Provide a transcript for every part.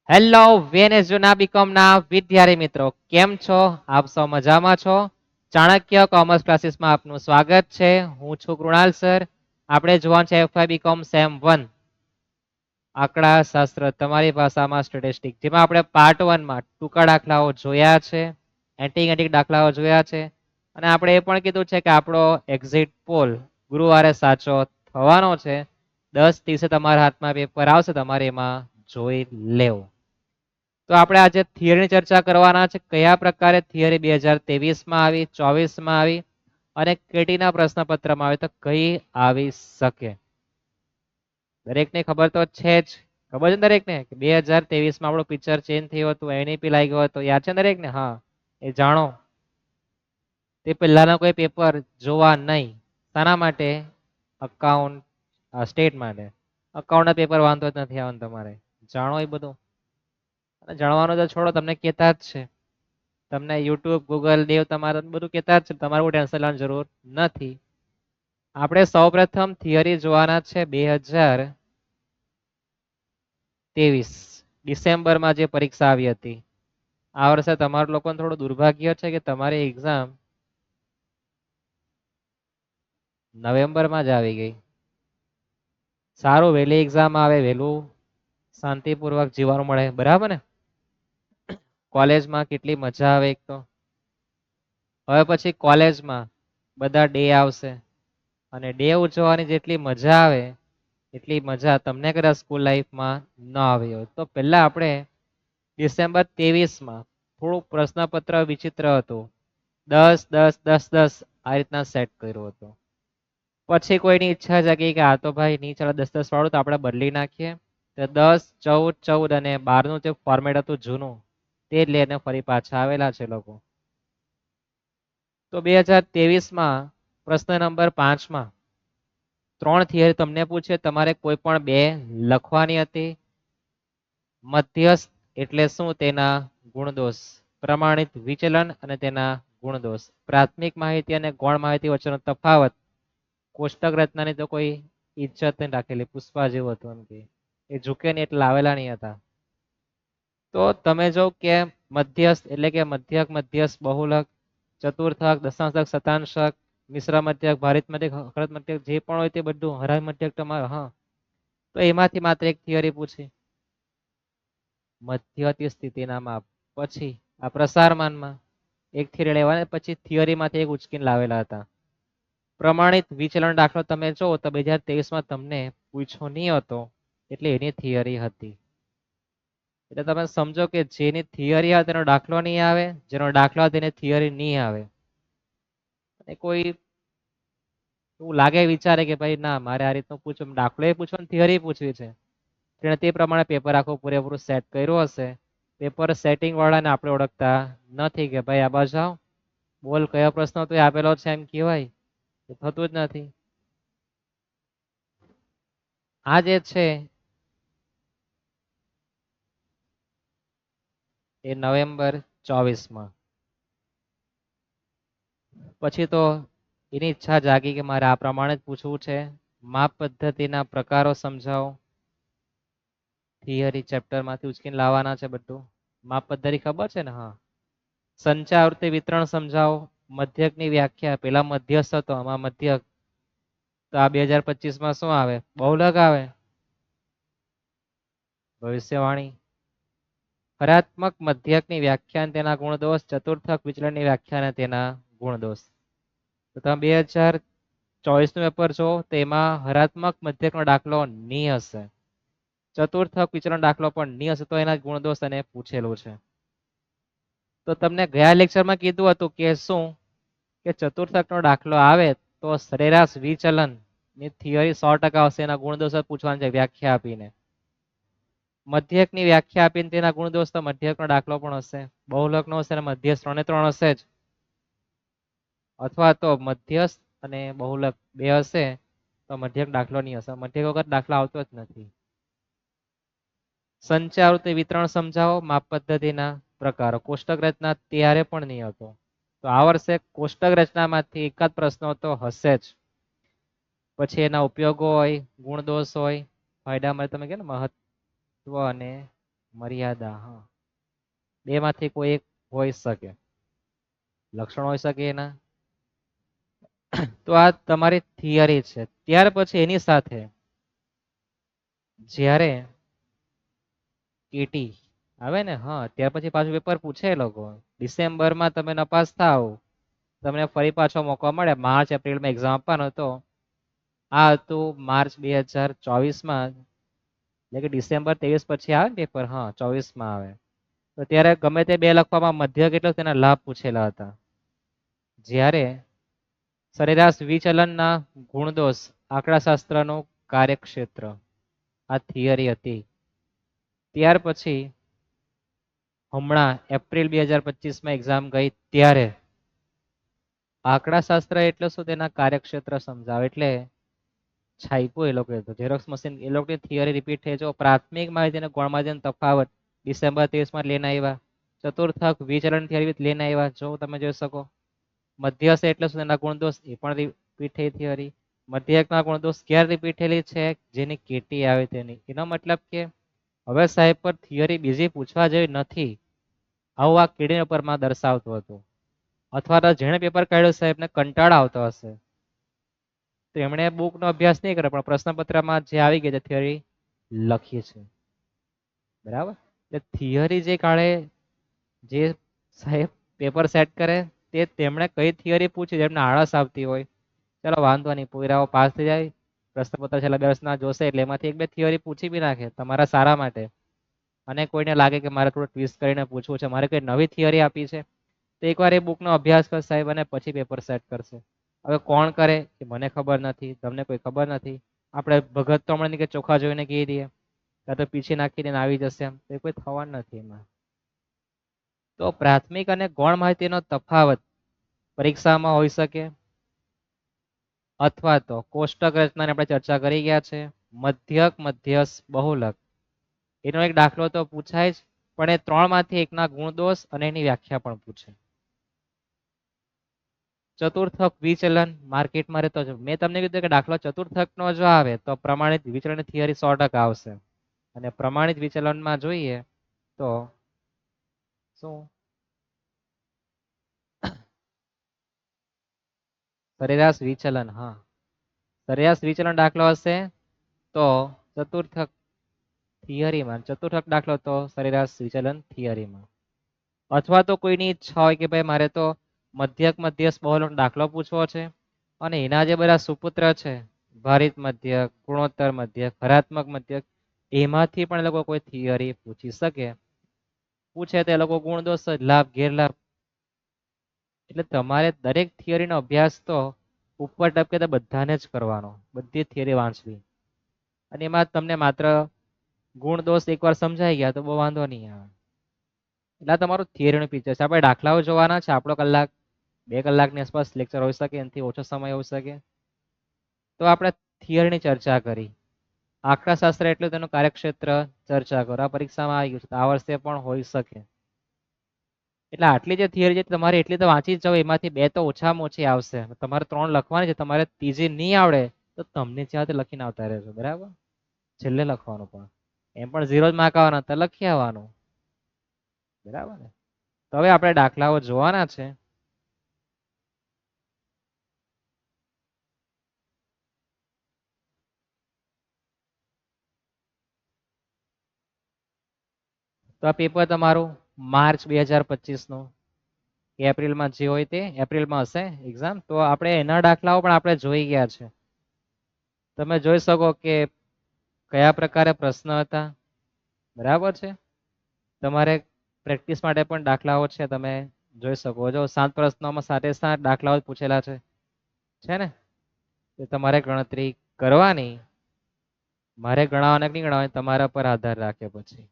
Hello વેનેસ જૂના બીકોમના વિદ્યાર્થી મિત્રો, કેમ છો? આપ સૌ મજામાં છો? ચાણક્ય કોમર્સ ક્લાસીસમાં આપનું સ્વાગત છે. હું છું કૃણાલ સર. આપણે જોવાનું છે એફઆઈ બીકોમ સેમ 1 આંકડા શાસ્ત્ર તમારી ભાષામાં સ્ટેટિસ્ટિક, જેમાં આપણે પાર્ટ 1 માં ટૂંકા દાખલાઓ જોયા છે, એન્ટી દાખલાઓ જોયા છે, અને આપણે એ પણ કીધું છે કે આપણો એક્ઝિટ પોલ ગુરુવારે સાચો થવાનો છે. 10:30 તમારા હાથમાં પેપર આવશે, તમારે એમાં જોઈ લેવું. તો આપણે આજે થિયરીની ચર્ચા કરવાના છે. કયા પ્રકારે થિયરી 2023 માં આવી, 24 માં આવી અને કેટીના પ્રશ્નપત્રમાં આવે તો કઈ આવી શકે. દરેકને ખબર તો છે જ. ખબર છે દરેકને કે 2023 માં આપણું પિક્ચર ચેન્જ થયું હતું, એનઈપી લાગ્યો હતો, યાદ છે દરેકને? હા, એ જાણો. તે પહેલાના કોઈ પેપર જોવા નહીં. શાના માટે? અકાઉન્ટ સ્ટેટ માટે. અકાઉન્ટના પેપર વાંધો જ નથી આવવાનું તમારે, જાણો એ બધું. અને જાણવાનું તો છોડો, તમને કહેતા જ છે. તમને યુટ્યુબ, ગૂગલ, દેવ તમારે બધું કહેતા જ છે. તમારે કોઈ ટેન્શન લેવાની જરૂર નથી. આપણે સૌપ્રથમ થિયરી જોવાના છે 2023 ડિસેમ્બરમાં જે પરીક્ષા આવી હતી. આ વર્ષે તમારા લોકોને થોડું દુર્ભાગ્ય છે કે તમારી એક્ઝામ નવેમ્બરમાં જ આવી ગઈ. સારું, વહેલી એક્ઝામ આવે, વહેલું શાંતિપૂર્વક જીવવાનું મળે, બરાબર ને? કોલેજમાં કેટલી મજા આવે એક તો. હવે પછી કોલેજમાં બધા ડે આવશે અને ડે ઉજવવાની જેટલી મજા આવે એટલી મજા તમને કદાચ સ્કૂલ લાઈફમાં ન આવી હોય. તો પહેલા આપણે ડિસેમ્બર 23 માં થોડું પ્રશ્નપત્ર વિચિત્ર હતું. 10, 10, 10, 10 આ રીતના સેટ કર્યું હતું. પછી કોઈની ઈચ્છા જાગી કે આ તો ભાઈ નહીં ચાલે, 10, 10 વાળું તો આપણે બદલી નાખીએ. તો 10, 14, 14 અને 12નું જે ફોર્મેટ હતું જૂનું, તે જ લઈને ફરી પાછા આવેલા છે લોકો. તો 2023માં પ્રશ્ન નંબર 5 માં 3 થિયરી તમને પૂછે, તમારે કોઈ પણ 2 લખવાની હતી. મધ્યસ્થ એટલે શું? તેના ગુણદોષ, પ્રમાણિત વિચલન અને તેના ગુણદોષ, પ્રાથમિક માહિતી અને ગૌણ માહિતી વચ્ચેનો તફાવત. કોષ્ટક રચનાની તો કોઈ ઈજ્જત નહીં રાખેલી, પુષ્પા જેવું હતું એમ કે એ ઝૂકે ને એટલે લાવેલા નહીં હતા. તો તમે જો કે મધ્યસ્થ એટલે કે મધ્યક, મધ્યસ્થ, બહુલક, ચતુર્થક, દશાંશક, શતાંશક, મિશ્ર મધ્યક, ભારિત મધ્યક, હળદ મધ્યક, જે પણ હોય તે બધું હરાય મધ્યક તમારે. હા, તો એમાંથી માત્ર એક થિયરી પૂછી, મધ્યસ્થ સ્થિતિના માપ. પછી આ પ્રસારમાનમાં એક થિયરી લેવાની, પછી થિયરીમાંથી એક ઉચકીને લાવેલા હતા. પ્રમાણિત વિચલન દાખલો તમે જો તો 2023માં તમને પૂછ્યો નહીં હતો, એટલે એની થિયરી હતી. એટલે તમે સમજો કે જેની થિયરી આવે તેનો દાખલો નહીં આવે, જેનો દાખલો આવે તેની થિયરી નહીં આવે. અને કોઈ એવું લાગે, વિચારે કે ભાઈ ના, મારે આ રીતનું પૂછવું, દાખલો એ પૂછવો, થિયરી પૂછવી છે, તેણે તે પ્રમાણે પેપર આખું પૂરેપૂરું સેટ કર્યું હશે. પેપર સેટિંગ વાળાને આપણે ઓળખતા નથી કે ભાઈ આ બાજુ આવ, બોલ કયો પ્રશ્ન તો આપેલો છે એમ કહેવાય, એ થતું જ નથી. આ જે છે એ નવેમ્બર 24માં. પછી તો એની ઈચ્છા જાગી કે મારે આ પ્રમાણે જ પૂછવું છે. માપ પદ્ધતિના પ્રકારો સમજાવો. થિયરી ચેપ્ટરમાંથી ઉચકીને લાવવાના છે બધું. માપ પદ્ધતિ ખબર છે ને? હા. સંચય આવૃત્તિ વિતરણ સમજાવો. મધ્યકની વ્યાખ્યા, પેલા મધ્યસ્થ હતો, આમાં મધ્યક. તો આ 2025માં શું આવે? બહુલક આવે. ભવિષ્યવાણી. હરાત્મક મધ્યકની વ્યાખ્યા અને તેના ગુણદોષ, ચતુર્થક વિચલનની વ્યાખ્યા અને તેના ગુણદોષ. તો તમે 2024નું પેપર જો તો એમાં હરાત્મક મધ્યકનો દાખલો નહીં હશે, ચતુર્થક વિચલન દાખલો પણ નહીં હશે, તો એના ગુણદોષ અને પૂછેલું છે. તો તમને ગયા લેક્ચરમાં કીધું હતું કે શું, કે ચતુર્થકનો દાખલો આવે તો સરેરાશ વિચલન ની થિયરી 100% આવશે, એના ગુણદોષ પૂછવાની છે વ્યાખ્યા આપીને. મધ્યકની વ્યાખ્યા આપીને તેના ગુણદોષ, તો મધ્યકનો દાખલો પણ હશે, બહુલકનો હશે અને મધ્યસ્થ 3 હશે જ. અથવા તો મધ્યસ્થ અને બહુલક 2 હશે તો મધ્યક દાખલો નહીં હશે. મધ્યક વખત દાખલો આવતો જ નથી. સંચય આવૃત્તિ વિતરણ સમજાવો. માપ પદ્ધતિના પ્રકારો. કોષ્ટક રચના ત્યારે પણ નહીં હતો. તો આ વર્ષે કોષ્ટક રચનામાંથી એકાદ પ્રશ્નો તો હશે જ. પછી એના ઉપયોગો હોય, ગુણદોષ હોય, ફાયદામાં તમે કે ને મહત્વ અને મર્યાદા, હા, બે માંથી કોઈ એક હોઈ શકે, લક્ષણ હોઈ શકે એના. તો આ તમારી થિયરી છે. ત્યાર પછી એની સાથે જ્યારે કેટી આવે ને, હા, ત્યાર પછી પાછું પેપર પૂછે એ લોકો. ડિસેમ્બરમાં તમે નપાસ થાવ, તમને ફરી પાછો મોકો મળે માર્ચ એપ્રિલમાં એક્ઝામ આપવાનો. તો આ હતું માર્ચ 2024માં, એટલે કે ડિસેમ્બર 23 પછી આવે ને પેપર, હા 24માં આવે. તો ત્યારે ગમે તે બે લખવામાં મધ્ય કેટલો તેના લાભ પૂછેલા હતા. જ્યારે સરેરાશ વિચલનના ગુણદોષ આંકડાશાસ્ત્રનું કાર્યક્ષેત્ર, આ થિયરી હતી. ત્યાર પછી હમણાં એપ્રિલ 2025માં એક્ઝામ ગઈ ત્યારે આંકડાશાસ્ત્ર એટલે શું, તેના કાર્યક્ષેત્ર સમજાવે. એટલે છાપ્યું એ લોકો ઝેરોક્સ મશીન, એ લોકો થિયરી રિપીટ થઈ. જો પ્રાથમિક માહિતી અને ગૌણ માહિતીનો તફાવત ડિસેમ્બર 23માં લઈને આવ્યા. ચતુર્થક વિચલન થિયરી લઈને આવ્યા, જો તમે જોઈ શકો. મધ્ય છે એટલે શું, તેના ગુણદોષ, એ પણ રિપીટ થઈ થિયરી. મધ્યકના ગુણદોષ ક્યારે રિપીટ થયેલી છે, જેની કેટી આવે તેની. એનો મતલબ કે હવે સાહેબ પર થિયરી બીજી પૂછવા જેવી નથી, આવું આ કીડી પેપરમાં દર્શાવતું હતું. અથવા તો જેણે પેપર કાઢ્યું સાહેબને કંટાળો આવતો હશે, તો એમણે બુકનો અભ્યાસ નહીં કર્યો, પણ પ્રશ્નપત્રમાં જે આવી ગઈ છે થિયરી લખી છે. બરાબર. એટલે થિયરી જે કાઢે, જે સાહેબ પેપર સેટ કરે, તે તેમણે કઈ થિયરી પૂછી જેમને આળસ આવતી હોય, ચલો વાંધો નહીં, પુરાવો પાસ થઈ જાય, પ્રશ્નપત્ર છેલ્લા 2 વર્ષના જોશે એટલે એમાંથી એક બે થિયરી પૂછી બી નાખે તમારા સારા માટે. અને કોઈને લાગે કે મારે થોડું ટ્વિસ્ટ કરીને પૂછવું છે, મારે કઈ નવી થિયરી આપી છે, તો એકવાર એ બુકનો અભ્યાસ કર સાહેબ, અને પછી પેપર સેટ કરશે. હવે કોણ કરે એ મને ખબર નથી, તમને કોઈ ખબર નથી. આપણે ભગત તો હમણાં કે ચોખા જોઈને કહી દઈએ, કાં તો પીછી નાખીને આવી જશે, એમ તો કોઈ થવાનું નથી એમાં. તો પ્રાથમિક અને ગૌણ માહિતીનો તફાવત પરીક્ષામાં હોઈ શકે, અથવા તો કોષ્ટક રચનાની આપણે ચર્ચા કરી ગયા છે. મધ્યક, મધ્યસ્થ, બહુલક, એનો એક દાખલો તો પૂછાય જ, પણ એ 3 માંથી એકના ગુણદોષ અને એની વ્યાખ્યા પણ પૂછે. ચતુર્થક વિચલન માર્કેટમાં રહેતો છે. મેં તમને કીધું કે દાખલો ચતુર્થક નો જો આવે તો પ્રમાણિત વિચલન થિયરી 100% આવશે. અને પ્રમાણિત વિચલનમાં જોઈએ તો શું, સરેરાશ વિચલન, હા, સરેરાશ વિચલન દાખલો હશે તો ચતુર્થક થિયરીમાં, ચતુર્થક દાખલો તો સરેરાશ વિચલન થિયરીમાં. અથવા તો કોઈની ઈચ્છા હોય કે ભાઈ મારે તો મધ્યક, મધ્યસ્થ, બહુલક દાખલો પૂછવો છે, અને એના જે બધા સુપુત્ર છે, ભારિત મધ્યક, ગુણોત્તર મધ્યક, હરાત્મક મધ્યક, એમાંથી પણ લોકો કોઈ થિયરી પૂછી શકે. પૂછે તો એ લોકો ગુણદોષ, લાભ, ગેરલાભ, એટલે તમારે દરેક થિયરીનો અભ્યાસ તો ઉપર ટપકે તો બધાને જ કરવાનો, બધી થિયરી વાંચવી. અને એમાં તમને માત્ર ગુણ દોષ એકવાર સમજાઈ ગયા તો બહુ વાંધો નહીં આવે. એટલે તમારું થિયરીનું પિક્ચર છે. આપણે દાખલાઓ જોવાના છે, આપણો કલાક 2 કલાકની આસપાસ લેક્ચર હોઈ શકે, એનાથી ઓછો સમય હોઈ શકે. તો આપણે થિયરીની ચર્ચા કરી. આંકડાશાસ્ત્ર એટલે તેનું કાર્યક્ષેત્ર ચર્ચા કરો. આ પરીક્ષામાં આવી ગયું છે, આ વર્ષે પણ હોઈ શકે. એટલે આટલી જે થિયરી છે તમારે એટલી તો વાંચી જ જાવ, એમાંથી 2 તો ઓછામાં ઓછી આવશે. તમારે 3 લખવાની છે, તમારે ત્રીજી નહીં આવડે તો તમને જ્યાં લખીને આવતા રહેજો, બરાબર. છેલ્લે લખવાનું, પણ એમ પણ 0 જ માર્ક આવવાના તો લખી આવવાનું, બરાબર ને. તો હવે આપણે દાખલાઓ જોવાના છે. તો આ પેપર તમારું માર્ચ 2025 નું, એપ્રિલમાં જે હોય તે એપ્રિલમાં હશે એક્ઝામ. તો આપણે એના દાખલાઓ પણ આપણે જોઈ ગયા છે. તમે જોઈ શકો કે કયા પ્રકારે પ્રશ્ન હતા, બરાબર છે. તમારે પ્રેક્ટિસ માટે પણ દાખલાઓ છે, તમે જોઈ શકો છો. 7 પ્રશ્નોમાં 7 દાખલાઓ પૂછેલા છે ને. તો તમારે ગણતરી કરવાની, મારે ગણાવવાના કે નહીં ગણાવવાની તમારા પર આધાર રાખે. પછી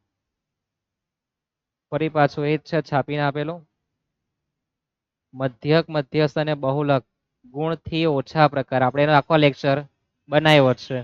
ફરી પાછું એ જ છે, છાપીને આપેલું. મધ્યક, મધ્યસ્થ અને બહુલક ગુણથી ઓછા પ્રકાર, આપણે એનો આખો લેક્ચર બનાવ્યો છે.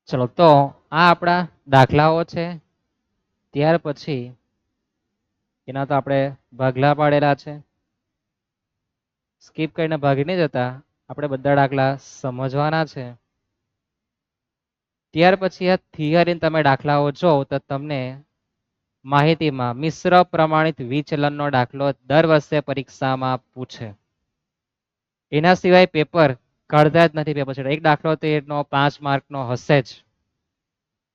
ચલો તો આ આપણા દાખલાઓ છે. ત્યાર પછી એના તો આપણે ભાગલા પાડેલા છે. સ્કીપ કરીને ભાગી નહીં જતા, આપણે બધા દાખલા સમજવાના છે. ત્યાર પછી આ થિયરી તમે દાખલાઓ જો તો તમને માહિતીમાં મિશ્ર પ્રમાણિત વિચલનનો દાખલો દર વર્ષે પરીક્ષામાં પૂછે. એના સિવાય પેપર કાઢતા જ નથી પેપર છે. એક દાખલો તો એનો 5 માર્કનો હશે જ.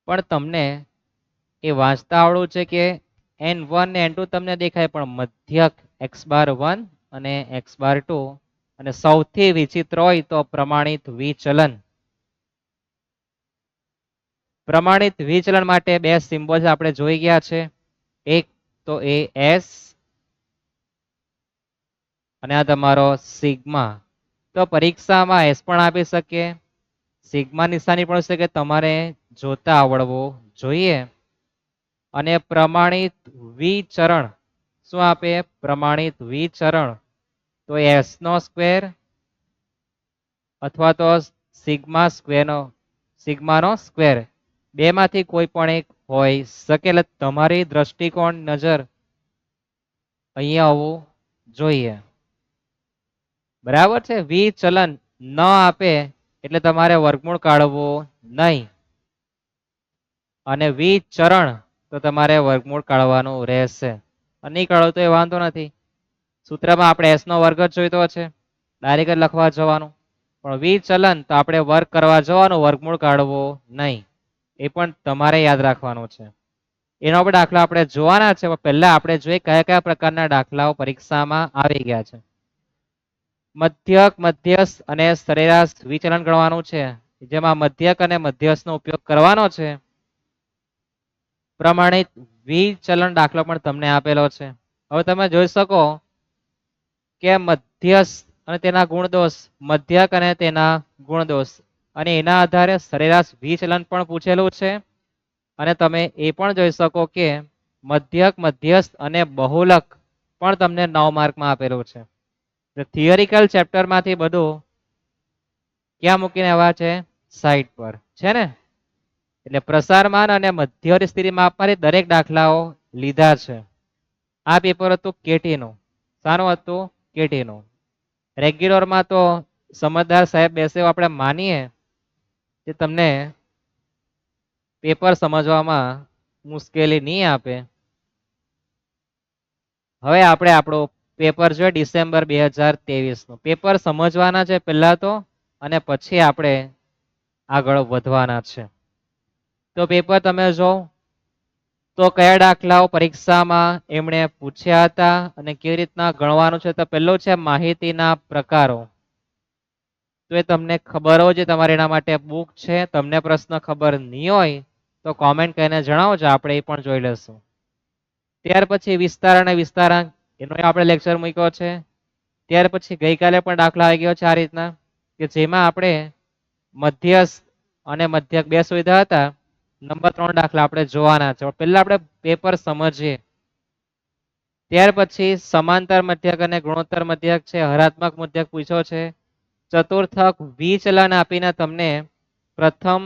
પણ તમને એ વાંચતા આવડવું છે કે n1 ને n2 તમને દેખાય, પણ મધ્યક x⁻1 અને x⁻2 અને સૌથી વિચિત્ર હોય તો પ્રમાણિત વિચલન. પ્રમાણિત વિચલન માટે બે સિમ્બોલ્સ આપણે જોઈ ગયા છે. એક તો એ s અને આ તમારો સિગ્મા. તો પરીક્ષામાં s પણ આપી શકે, સિગ્મા નિશાની પણ છે કે તમારે જોતા આવડવું જોઈએ. અને પ્રમાણિત વિચરણ શું આપે? પ્રમાણિત વિચરણ તો s નો સ્ક્વેર અથવા તો સિગ્માનો સ્ક્વેર, બેમાંથી કોઈ પણ એક હોય શકે. એટલે તમારી દ્રષ્ટિકોણ નજર અહીંયા આવવું જોઈએ. બરાબર છે. વિચલન ન આપે એટલે તમારે વર્ગમૂળ કાઢવું નહીં, અને વિચરણ તો તમારે વર્ગમૂળ કાઢવાનું રહેશે. નહીં કાઢો તો એ વાંધો નથી. સૂત્રમાં આપણે s નો વર્ગ જ જોઈતો છે, ડાયરેક્ટ જ લખવા જવાનું. પણ વિચલન તો આપણે વર્ગ કરવા જવાનું, વર્ગમૂળ કાઢવું નહીં. એ પણ તમારે યાદ રાખવાનું છે. એનો પણ દાખલો આપણે જોવાના છે. પહેલા આપણે જોઈએ કયા કયા પ્રકારના દાખલાઓ પરીક્ષામાં આવી ગયા છે. મધ્યક, મધ્યસ્થ અને સરેરાશ વિચલન ગણવાનું છે, જેમાં મધ્યક અને મધ્યસ્થનો ઉપયોગ કરવાનો છે. પ્રમાણિત વિચલન દાખલો પણ તમને આપેલો છે. હવે તમે જોઈ શકો કે મધ્યસ્થ અને તેના ગુણદોષ, મધ્યક અને તેના ગુણદોષ, અને એના આધારે સરેરાશ વિચલન પણ પૂછેલું છે. અને તમે એ પણ જોઈ શકો કે મધ્યક, મધ્યસ્થ અને બહુલક પણ તમને 9 માર્કમાં આપેલું છે. થિયરિકલ ચેપ્ટરમાંથી બધું ક્યાં મૂકીને આવ્યા છે? સાઈડ પર છે ને. એટલે પ્રસારમાન અને મધ્યવર્તી સ્થિતિ માપમાંથી દરેક દાખલાઓ લીધા છે. આ પેપર હતું કેટીનું. શાનું હતું? કેટીનું. રેગ્યુલરમાં તો સમજદાર સાહેબ બેસે આપણે માનીએ કે તમને પેપર સમજવામાં મુશ્કેલી નહીં આપે. હવે આપણે આપણું પેપર જોઈએ ડિસેમ્બર 2023 નું. પેપર સમજવાના છે પહેલા તો, અને પછી આપણે આગળ વધવાના છે. તો પેપર તમે જો તો કયા દાખલાઓ પરીક્ષામાં એમણે પૂછ્યા હતા અને કેવી રીતના ગણવાનું છે. તો પહેલો છે માહિતીના પ્રકારો. તો એ તમને ખબર હોય છે, તમારે એના માટે બુક છે. તમને પ્રશ્ન ખબર નહીં હોય તો કોમેન્ટ કરીને જણાવજો, આપણે એ પણ જોઈ લેશું. ત્યાર પછી વિસ્તાર અને વિસ્તારાંક, એનો આપણે લેક્ચર મૂક્યો છે. ત્યાર પછી ગઈકાલે પણ દાખલા આવી ગયો છે આ રીતના, કે જેમાં આપણે મધ્યસ્થ અને મધ્યક બે સુવિધા હતા. નંબર 3 દાખલા આપણે જોવાના છે. પહેલા આપણે પેપર સમજીએ. ત્યાર પછી સમાંતર મધ્યક અને ગુણોત્તર મધ્યક છે. હરાત્મક મધ્યક પૂછ્યો છે. ચતુર્થક વિચલન આપીને તમને પ્રથમ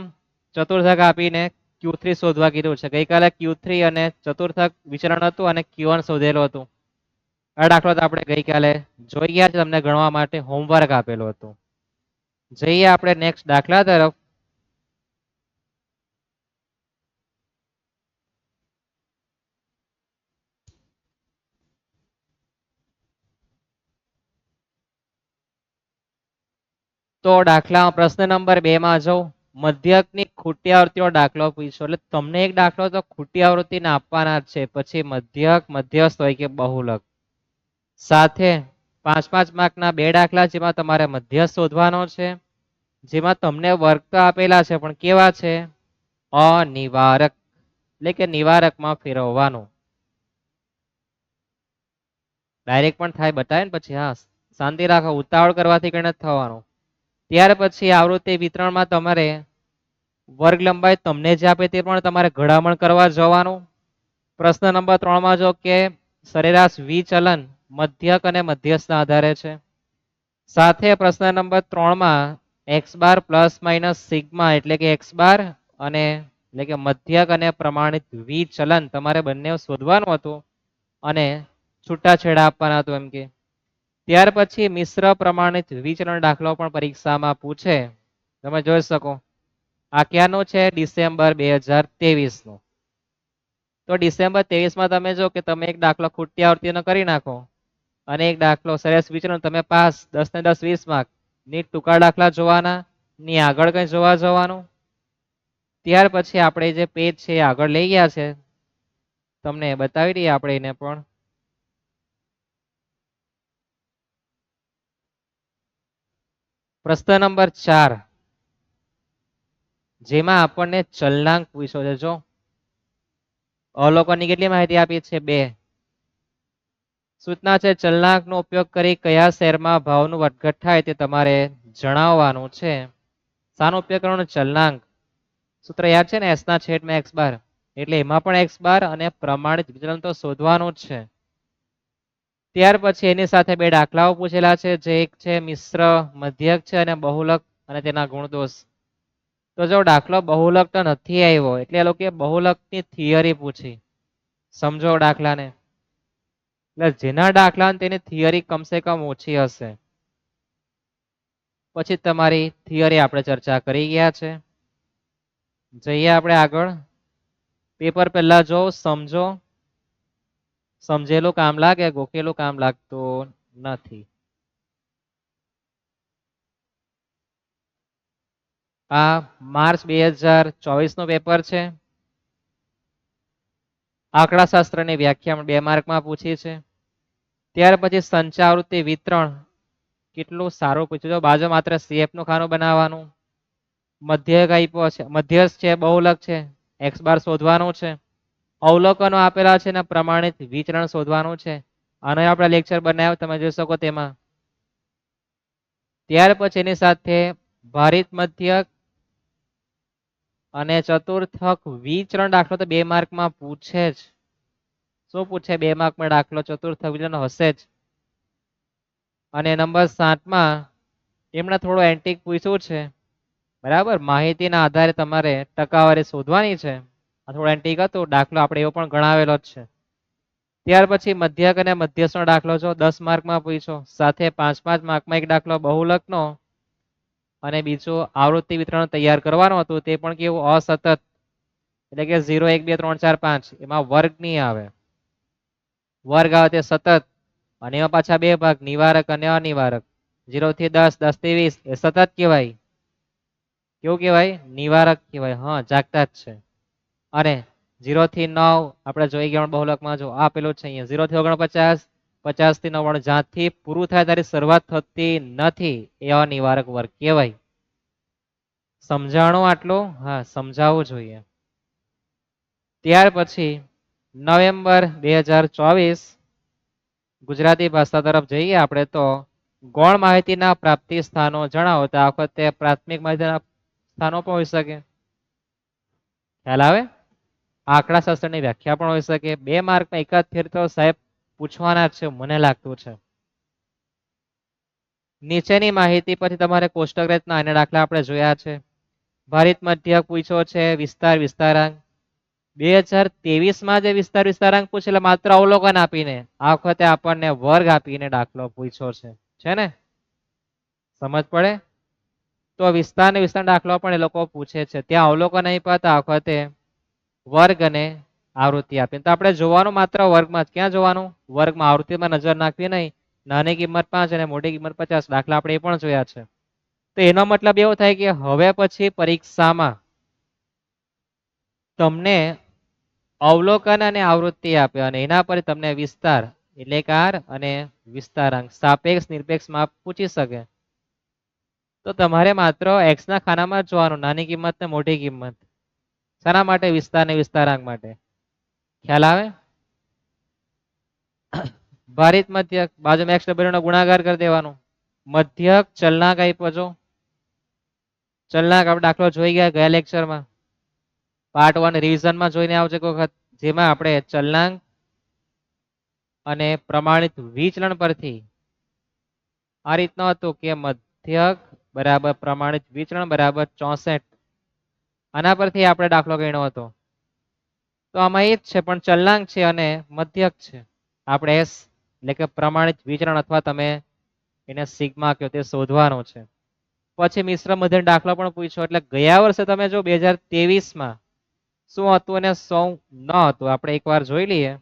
ચતુર્થક આપીને Q3 શોધવા કીધું છે. ગઈકાલે Q3 અને ચતુર્થક વિચલન હતું અને Q1 શોધેલું હતું. આ દાખલો તો આપણે ગઈકાલે જોઈ ગયા છે, તમને ગણવા માટે હોમવર્ક આપેલું હતું. જઈએ આપણે નેક્સ્ટ દાખલા તરફ. તો દાખલા પ્રશ્ન નંબર 2 માં જો મધ્યકની ખોટી આવૃત્તિનો દાખલો પૂછ્યો. એટલે તમને એક દાખલો તો ખોટી આવૃત્તિને આપવાના જ છે, પછી મધ્યક, મધ્યસ્થ હોય કે બહુલક. સાથે 5-5 માર્કના બે દાખલા, જેમાં તમારે મધ્યસ્થ શોધવાનો છે. જેમાં તમને વર્ગ તો આપેલા છે, પણ કેવા છે? અનિવારક, એટલે કે નિવારકમાં ફેરવવાનું. ડાયરેક્ટ પણ થાય બતાવે ને પછી. હા, શાંતિ રાખો, ઉતાવળ કરવાથી કઈ નથી થવાનું. ત્યાર પછી આવૃત્તિ વિતરણમાં તમારે વર્ગ લંબાઈ તમને જે આપે તે પણ તમારે ઘડામણ કરવા જવાનું. પ્રશ્ન નંબર 3 માં જો કે સરેરાશ વિચલન મધ્યક અને મધ્યસ્થના આધારે છે. સાથે પ્રશ્ન નંબર 3 માં x બાર પ્લસ માઇનસ સિગ્મા, એટલે કે x બાર અને એટલે કે મધ્યક અને પ્રમાણિત વિચલન તમારે બંને શોધવાનું હતું અને છૂટાછેડા આપવાના હતું એમ કે. ત્યાર પછી મિશ્ર પ્રમાણિત વિચલન દાખલો પણ પરીક્ષામાં પૂછે. તમે જોઈ શકો આ ક્યાંનો છે? ડિસેમ્બર 2023 નો. તો ડિસેમ્બર 23 તમે જો કે તમે એક દાખલો ખૂટતી આવૃત્તિનો કરી નાખો અને એક દાખલો સરેરાશ વિચલન તમે પાસ, 10 ને 10 20 માર્ક. ની ટૂંકા દાખલા જોવાના, ની આગળ કઈ જોવા જવાનું. ત્યાર પછી આપણે જે પેજ છે આગળ લઈ ગયા છે, તમને બતાવી દઈએ આપણે એને પણ. પ્રશ્ન નંબર 4, જેમાં આપણને ચલનાંક પૂછ્યો છે. જો અવલોકનની કેટલી માહિતી આપી છે? 2. સૂચના છે ચલનાંકનો ઉપયોગ કરી કયા શેરમાં ભાવનું વધઘટ થાય તે તમારે જણાવવાનું છે. શાનો ઉપયોગ કરવાનો? ચલનાંક. સૂત્ર યાદ છે ને? S ના છેદમાં x બાર. એટલે એમાં પણ x બાર અને પ્રમાણિત વિચલન તો શોધવાનું જ છે. ત્યાર પછી એની સાથે બે દાખલાઓ પૂછેલા છે, જે એક છે મિશ્ર મધ્યક છે અને બહુલક અને તેના ગુણદોષ. તો જો દાખલો બહુલક તો નથી આવ્યો, એટલે એ લોકો બહુલકની થિયરી પૂછી. સમજો દાખલાને. એટલે જેના દાખલા તેની થિયરી કમસે કમ ઓછી હશે. પછી તમારી થિયરી આપણે ચર્ચા કરી ગયા છે. જઈએ આપણે આગળ. પેપર પહેલા જો સમજો. સમજેલું કામ લાગે, ગોખેલું કામ લાગતું નથી. આ માર્ચ 2024 નો પેપર છે. આંકડા શાસ્ત્રની વ્યાખ્યા 2 માર્કમાં પૂછી છે. ત્યાર પછી સંચાવૃત્તિ વિતરણ કેટલું સારું પૂછ્યું. બાજુ માત્ર CF નું ખાનું બનાવવાનું. મધ્યક આપ્યો છે, મધ્યસ્થ છે, બહુલક છે, x બાર શોધવાનું છે. અવલોકનો આપેલા છે ને પ્રમાણિત વિચરણ શોધવાનું છે. આનો આપણે લેક્ચર બનાવ્યો, તમે જોઈ શકો તેમાં. ત્યાર પછી એની સાથે ભારિત મધ્યક અને ચતુર્થક વિચરણ દાખલો તો 2 માર્કમાં પૂછે જ. શું પૂછે? 2 માર્કમાં દાખલો ચતુર્થક વિચરણ હશે જ. અને નંબર 7માં એમણે થોડો એન્ટિક પૂછ્યું છે. બરાબર, માહિતીના આધારે તમારે ટકાવારી શોધવાની છે. આ થોડો એન્ટિક હતો દાખલો, આપણે એવો પણ ગણાવેલો જ છે. ત્યાર પછી મધ્યક અને મધ્યસ્થનો દાખલો જો 10 માર્કમાં પૂછ્યો. સાથે 5 માર્કમાં એક દાખલો બહુલકનો અને બીજો આવૃત્તિ વિતરણ તૈયાર કરવાનું હતું. તે પણ કેવું? અસતત. એટલે કે 0 1 2 3 4 5 એમાં વર્ગ નહીં આવે. વર્ગ આવે તે સતત અને એમાં પાછા 2 ભાગ, નિવારક અને અનિવારક. 0 થી 10, 10 થી 20 એ સતત કહેવાય. કેવું કહેવાય? નિવારક કહેવાય. હા, જાગતા જ છે. અને 0 થી 9 આપણે જોઈ ગયા બહુલકમાં. જો આ પેલું છે અહીંયા 0 થી 49, 50 થી 99, જ્યાંથી પૂરું થાય ત્યારે શરૂઆત થતી નથી એ અનિવારક વર્ગ કહેવાય. સમજાણું આટલું? હા, સમજાવવું જોઈએ. ત્યાર પછી નવેમ્બર 2024 ગુજરાતી ભાષા તરફ જઈએ આપણે. તો ગૌણ માહિતીના પ્રાપ્તિ સ્થાનો જણાવો. તો આ વખતે પ્રાથમિક માહિતીના સ્થાનો પણ હોઈ શકે. ખ્યાલ આવે? આંકડા શાસ્ત્રની વ્યાખ્યા પણ હોઈ શકે. 2 માર્કમાં એકાદ ફેર તો સાહેબ પૂછવાના જ છે, મને લાગતું છે. નીચેની માહિતી પછી તમારે કોષ્ટક રચના અને દાખલા આપણે જોયા છે. ભારિત મધ્યક પૂછ્યો છે, વિસ્તાર વિસ્તારાંક. 2023માં જે વિસ્તાર વિસ્તારાંક પૂછેલા માત્ર અવલોકન આપીને, આ વખતે આપણને વર્ગ આપીને દાખલો પૂછ્યો છે ને? સમજ પડે? તો વિસ્તાર ને વિસ્તાર દાખલો પણ એ લોકો પૂછે છે. ત્યાં અવલોકન નહીં પાતા, આ વખતે વર્ગ અને આવૃત્તિ આપીને. તો આપણે જોવાનું માત્ર વર્ગમાં જ. ક્યાં જોવાનું? વર્ગમાં. આવૃત્તિમાં નજર નાખવી નહીં. નાની કિંમત 5 અને મોટી કિંમત 50 દાખલા આપણે એ પણ જોયા છે. તો એનો મતલબ એવો થાય કે હવે પછી પરીક્ષામાં તમને અવલોકન અને આવૃત્તિ આપે અને એના પર તમને વિસ્તાર એટલે કે R અને વિસ્તારાંક સાપેક્ષ નિરપેક્ષ માપ પૂછી શકે. તો તમારે માત્ર x ના ખાનામાં જ જોવાનું, નાની કિંમત ને મોટી કિંમત. શાના માટે? વિસ્તાર ને વિસ્તારાંક માટે. ખ્યાલ આવે? ભારિત મધ્યક બાજુમાં x નો ગુણાકાર કરી દેવાનો. મધ્યક ચલનાંક આપ્યો. જો ચલનાંક આપણે દાખલો જોઈ ગયા લેક્ચરમાં. પાર્ટ 1 રિવિઝનમાં જોઈને આવજો એક વખત, જેમાં આપણે ચલનાંક અને પ્રમાણિત વિચલન પરથી આ રીતનું હતું કે મધ્યક બરાબર પ્રમાણિત વિચલન બરાબર 64. આના પરથી આપણે દાખલો ગણ્યો હતો. તો આમાં એ જ છે પણ ચલનાંક છે અને મધ્યક છે. આપણે એસ એટલે કે પ્રમાણિત વિચરણ અથવા તમે એને સિગ્મા કહો તે શોધવાનો છે. પછી મિશ્ર મધ્યક દાખલો પણ પૂછ્યો. એટલે ગયા વર્ષે તમે જો 2023 માં શું હતું અને શું ન હતું આપણે એકવાર જોઈ લઈએ.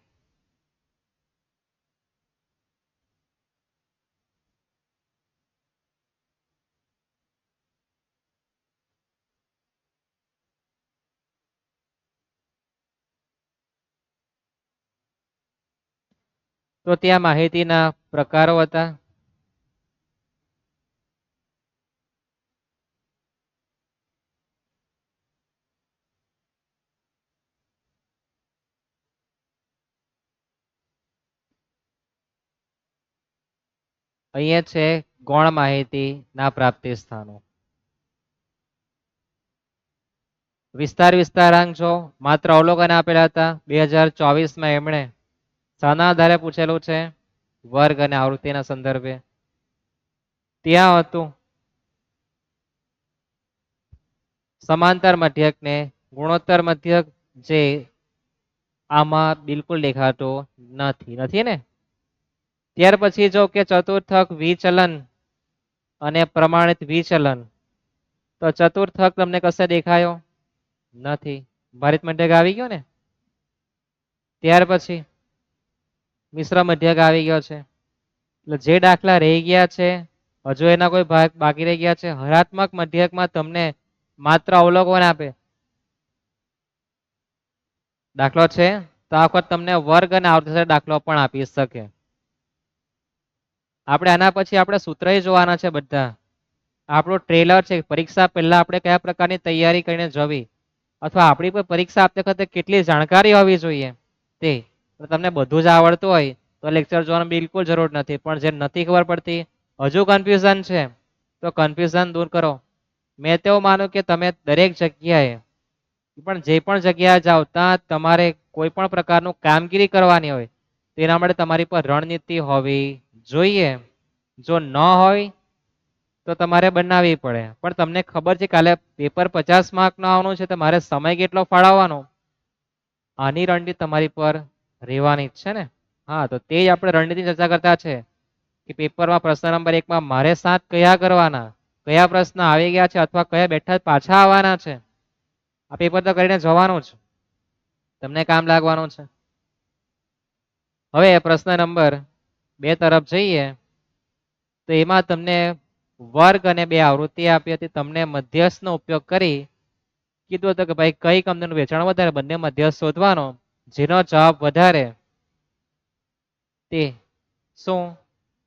તો ત્યાં માહિતીના પ્રકારો હતા. અહીંયા છે ગૌણ માહિતી ના પ્રાપ્તિ સ્થાનો. વિસ્તારાંક જો માત્ર અવલોકન આપેલા હતા. 2024 માં એમણે શાના આધારે પૂછેલું છે? વર્ગ અને આવૃત્તિના સંદર્ભે. ત્યાં હતું સમાંતર મધ્યક ને ગુણોત્તર મધ્યક, જે આમાં બિલકુલ દેખાતો નથી ને. ત્યાર પછી જો કે ચતુર્થક વિચલન અને પ્રમાણિત વિચલન. તો ચતુર્થક તમને કશે દેખાયો નથી. ભારિત મધ્યક આવી ગયો ને. ત્યાર પછી મિશ્ર મધ્યક આવી ગયો છે. એટલે જે દાખલા રહી ગયા છે હજુ એના કોઈ ભાગ બાકી રહી ગયા છે. હરાત્મક મધ્યકમાં તમને માત્ર અવલોકન આપે દાખલો છે તો આ વખત તમને વર્ગ અને આવૃત્તિ દાખલો પણ આપી શકે. આપણે આના પછી આપણે સૂત્ર જોવાના છે બધા. આપણું ટ્રેલર છે પરીક્ષા પહેલા આપણે કયા પ્રકારની તૈયારી કરીને જવી, અથવા આપણી પર પરીક્ષા આપતી વખતે કેટલી જાણકારી હોવી જોઈએ તે. તમને બધું જ આવડતું હોય તો લેક્ચર જોવાની બિલકુલ જરૂર નથી. પણ જે નથી ખબર પડતી, હજુ કન્ફ્યુઝન છે, તો કન્ફ્યુઝન દૂર કરો. મેં તો માનું કે તમે દરેક જગ્યાએ પણ જે પણ જગ્યાએ જાઓ ત્યાં તમારે કોઈ પણ પ્રકારનું કામગીરી કરવાની હોય તેના માટે તમારી પર રણનીતિ હોવી જોઈએ. જો ન હોય તો તમારે બનાવવી પડે. પણ તમને ખબર છે કાલે પેપર 50 માર્ક નો આવવાનું છે, તો મારે સમય કેટલો ફાળવવાનો, આની રણનીતિ તમારી પર રહેવાની જ છે ને. હા, તો તે આપણે રણનીતિ ચર્ચા કરતા છે કે પેપરમાં પ્રશ્ન નંબર 1 માં મારે 7 કયા કરવાના, કયા પ્રશ્ન આવી ગયા છે અથવા કયા બેઠા પાછા આવવાના છે. આ પેપર તો કરીને જવાનું જ, તમને કામ લાગવાનું છે. હવે પ્રશ્ન નંબર 2 તરફ જઈએ તો એમાં તમને વર્ગ અને 2 આવૃત્તિ આપી હતી. તમને મધ્યસ્થ નો ઉપયોગ કરી કીધું હતું કે ભાઈ કઈ કંપનીનું વેચાણ વધારે, બંને મધ્યસ્થ શોધવાનો. જેનો જવાબ વધારે તે શું?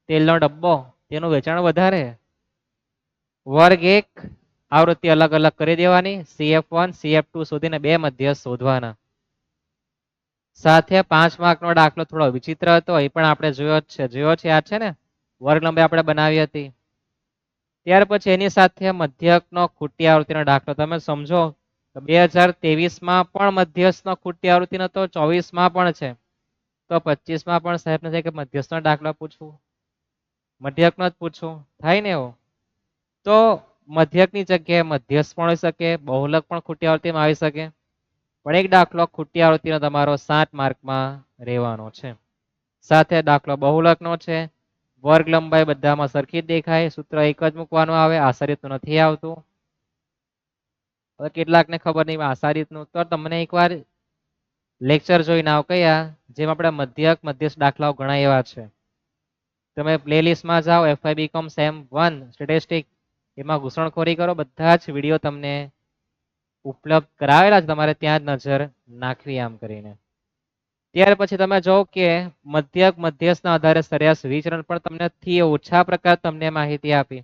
તેલનો ડબ્બો, તેનું વેચાણ વધારે. વર્ગ 1 આવૃત્તિ અલગ અલગ કરી દેવાની. CF1 CF2 શોધીને 2 મધ્યસ્થ શોધવાના. સાથે 5 માર્ક નો દાખલો થોડો વિચિત્ર હતો, એ પણ આપણે જોયો છે યાદ છે ને. વર્ગ નંબર આપણે બનાવી હતી. ત્યાર પછી એની સાથે મધ્યક નો ખૂટી આવૃત્તિનો દાખલો. તમે સમજો 2023 માં પણ મધ્યસ્થ નો ખૂટી આવૃત્તિ નતો, 24 માં પણ છે, તો 25 માં પણ સાહેબ ને કે મધ્યસ્થ નો દાખલો પૂછવું, મધ્યક નો જ પૂછવું થાય ને એવું. તો મધ્યકની જગ્યાએ મધ્યસ્થ પણ હોઈ શકે, બહુલક પણ ખૂટી આવૃત્તિમાં આવી શકે. પણ એક દાખલો ખૂટી આવૃત્તિનો તમારો 7 માર્કમાં રહેવાનો છે. સાથે દાખલો બહુલક નો છે. વર્ગ લંબાઈ બધામાં સરખી જ દેખાય, સૂત્ર એક જ મૂકવાનું આવે, આશારીતનું નથી આવતું. હવે કેટલાકને ખબર નહીં આશારીતનું, તો તમને એકવાર લેક્ચર જોઈને આવો કયા જેમ આપણે મધ્યસ્થ દાખલાઓ ઘણા એવા છે. તમે પ્લેલિસ્ટમાં જાઓ, FIBCom સેમ 1 સ્ટેટિસ્ટિક, એમાં ઘૂસણખોરી કરો, બધા જ વિડીયો તમને ઉપલબ્ધ કરાવેલા છે, તમારે ત્યાં જ નજર નાખવી આમ કરીને. ત્યાર પછી તમે જો કે મધ્યસ્થના આધારે સરેરાશ વિચરણ પણ તમને થી ઓછા પ્રકાર તમને માહિતી આપી.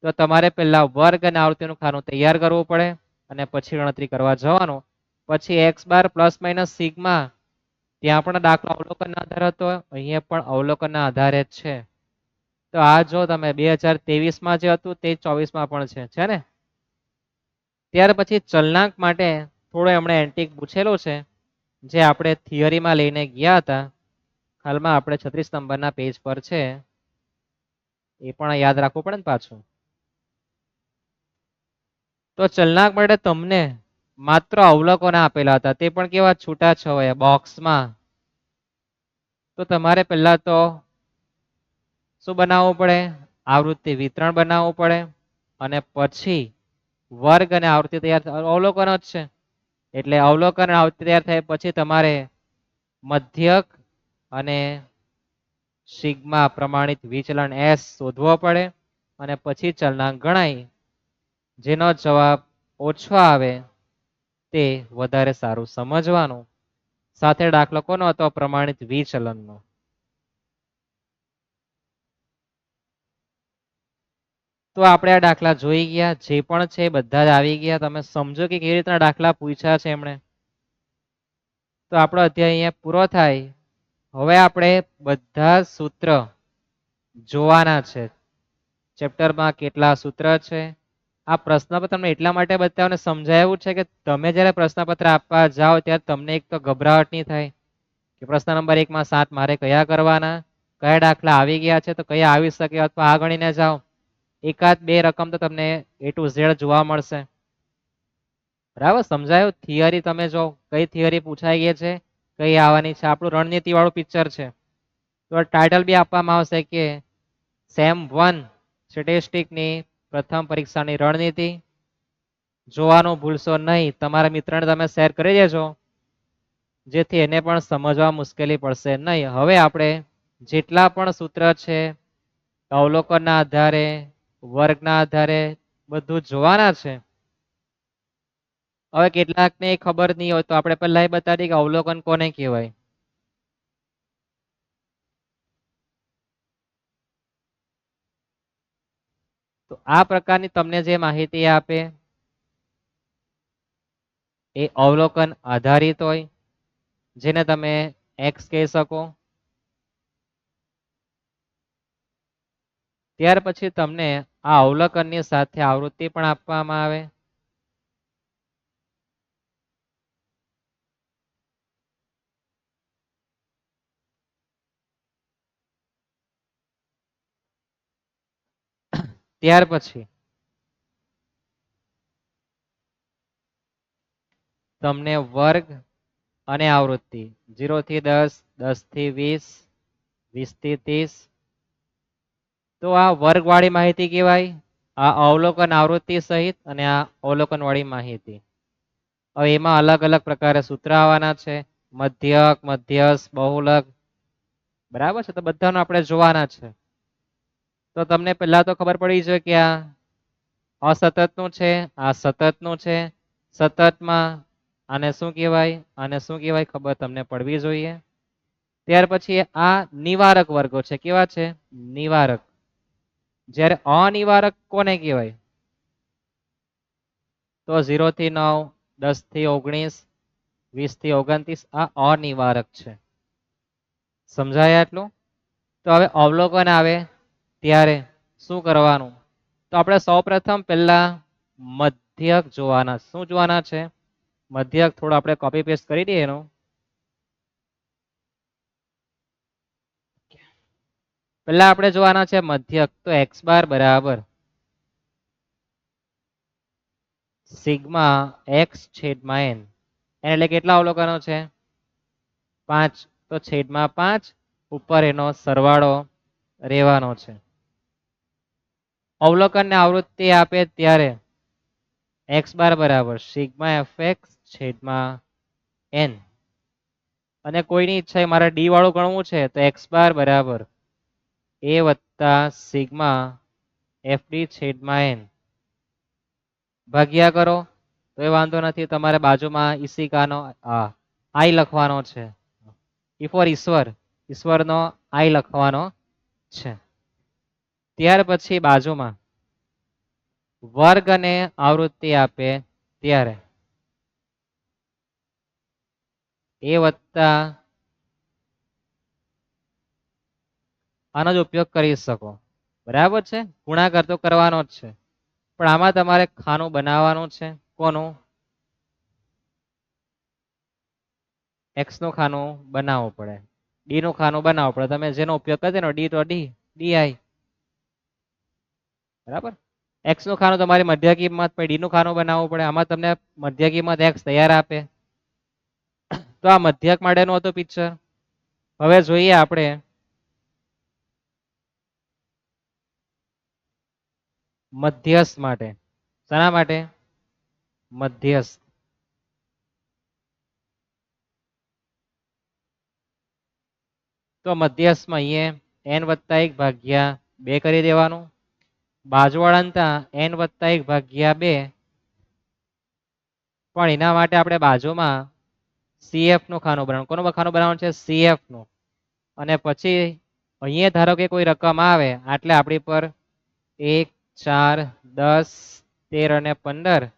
તો તમારે પહેલા વર્ગ અને આવૃત્તિનું ખાનું તૈયાર કરવું પડે અને પછી ગણતરી કરવા જવાનું. પછી x બાર પ્લસ માઇનસ સિગ્મા, ત્યાં પણ દાખલો અવલોકનના આધારે હતો, અહીંયા પણ અવલોકનના આધારે જ છે. તો આ જો તમે 2023 માં જે હતું તે 24 માં પણ છે ને. ત્યાર પછી ચલનાંક માટે થોડો એમણે એન્ટિક પૂછેલો છે, જે આપણે થિયરીમાં લઈને ગયા હતા. હાલમાં આપણે 36 નંબરના પેજ પર છે, એ પણ યાદ રાખવું પડે ને પાછું. તો ચલનાંક માટે તમને માત્ર અવલોકન આપેલા હતા, તે પણ કેવા છૂટા છવાયા બોક્સમાં. તો તમારે પહેલા તો શું બનાવવું પડે? આવૃત્તિ વિતરણ બનાવવું પડે અને પછી વર્ગ અને આવૃત્તિ તૈયાર, અવલોકન જ છે એટલે અવલોકન અને આવૃત્તિ તૈયાર થાય પછી તમારે મધ્યક અને સિગ્મા પ્રમાણિત વિચલન S શોધવો પડે અને પછી ચલનાંક ગણાય. જેનો જવાબ ઓછો આવે તે વધારે સારું સમજવાનું. સાથે દાખલો કોનો હતો? પ્રમાણિત વિચલનનો. તો આપણે આ દાખલા જોઈ ગયા, જે પણ છે બધા જ આવી ગયા. તમે સમજો કે કેવી રીતના દાખલા પૂછ્યા છે એમણે. તો આપણો અધ્યાય અહીંયા પૂરો થાય. હવે આપણે બધા સૂત્ર જોવાના છે. ચેપ્ટરમાં કેટલા સૂત્ર છે. આ પ્રશ્નપત્ર તમને એટલા માટે બતાવને સમજાયું છે કે તમે જ્યારે પ્રશ્નપત્ર આપવા જાઓ ત્યારે તમને એક તો ગભરાહટ નહીં થાય કે પ્રશ્ન નંબર 1 માં 7 મારે કયા કરવાના, કયા દાખલા આવી ગયા છે તો કયા આવી શકે, અથવા આ ગણીને જાઓ. એકાદ બે રકમ તો તમને A to Z જોવા મળશે. બરાબર સમજાયું? થિયરી તમે જો કઈ થિયરી પૂછાઈ ગઈ છે, કઈ આવવાની છે. આપણું રણનીતિ વાળું પિક્ચર છે. તો ટાઇટલ બી આપવામાં આવશે કે સેમ 1 સ્ટેટિસ્ટિકની પ્રથમ પરીક્ષાની રણનીતિ. જોવાનું ભૂલશો નહીં. તમારા મિત્રને તમે શેર કરી દેજો જેથી એને પણ સમજવા મુશ્કેલી પડશે નહીં. હવે આપણે જેટલા પણ સૂત્ર છે અવલોકનના આધારે, વર્ગના આધારે બધું જોવાના છે. હવે કેટલાકને ખબર નહીં હોય તો આપણે પહેલા એ બતા દઈએ કે અવલોકન કોને કહેવાય. તો આ પ્રકારની તમને જે માહિતી આપે એ અવલોકન આધારિત હોય, જેને તમે X કહી શકો. ત્યાર પછી તમને આ અવલોકનની સાથે આવૃત્તિ પણ આપવામાં આવે. ત્યાર પછી તમને વર્ગ અને આવૃત્તિ 0 થી 10, 10 થી 20, 20 થી 30. તો આ વર્ગવાળી માહિતી કહેવાય. આ અવલોકન આવૃત્તિ સહિત અને આ અવલોકન વાળી માહિતી. હવે એમાં અલગ અલગ પ્રકારે સૂત્ર આવવાના છે. મધ્યક, મધ્યસ્થ, બહુલક. બરાબર છે. તો બધાનું આપણે જોવાના છે. તો તમને પહેલા તો ખબર પડી જોઈએ કે આ અસતતનું છે, આ સતતનું છે. સતતમાં આને શું કહેવાય, આને શું કહેવાય ખબર તમને પડવી જોઈએ. ત્યાર પછી આ નિવારક વર્ગો છે. કેવા છે? નિવારક. જ્યારે અનિવારક કોને કહેવાય? તો 0 થી 9, 10 થી 19, 20 થી 29 આ અનિવારક છે. સમજાય આટલું? તો હવે અવલોકન આવે ત્યારે શું કરવાનું? તો આપણે સૌપ્રથમ પહેલા મધ્યક જોવાના. શું જોવાના છે? મધ્યક. થોડું આપણે કોપી પેસ્ટ કરી દઈએ એનું. પહેલા આપણે જોવાના છે મધ્યક. તો x બાર બરાબર સિગ્મા x છેદમાં n. એટલે કેટલા અવલોકનો છે? 5. તો છેદમાં 5 ઉપર એનો સરવાળો રહેવાનો છે. અવલોકન ને આવૃત્તિ આપે ત્યારે x બાર બરાબર સિગ્મા fx છેદમાં n. અને કોઈની ઈચ્છા મારે ડી વાળું ગણવું છે તો x બાર બરાબર a વત્તા સિગ્મા fd છેદમાં n. ભાગ્યા કરો તો એ વાંધો નથી. તમારે બાજુમાં ઈશિકાનો I લખવાનો છે. ઈ ફોર ઈશ્વર, ઈશ્વરનો I લખવાનો છે. ત્યાર પછી બાજુમાં વર્ગ અને આવૃત્તિ આપે ત્યારે a વત્તા આનો જ ઉપયોગ કરી શકો. બરાબર છે? ગુણાકાર તો કરવાનો જ છે, પણ આમાં તમારે ખાનું બનાવવાનું છે. કોનું? x નું ખાનું બનાવવું પડે, ડી નું ખાનું બનાવવું પડે. તમે જેનો ઉપયોગ કરજો ડી તો ડી, ડીઆઈ. બરાબર? એક્સ નું ખાનું તમારી મધ્ય કિંમત, પછી ડી નું ખાનું બનાવવું પડે. આમાં તમને મધ્ય કિંમત એક્સ તૈયાર આપે. તો આ મધ્યક માટેનું હતું પિક્ચર. હવે જોઈએ આપણે મધ્યસ્થ માટે. શેના માટે? મધ્યસ્થ. તો મધ્યસ્થમાં અહીંયા n વત્તા 1 ભાગ્યા 2 કરી દેવાનું. બાજુવાળા n વત્તા 1 ભાગ્યા 2, પણ એના માટે આપણે બાજુમાં CF નું ખાનું બનાવવાનું. કોનું ખાનું બનાવવાનું છે? CF નું. અને પછી અહીંયા ધારો કે કોઈ રકમ આવે એટલે આપણી પર 1, 4, 10, 13 અને 15.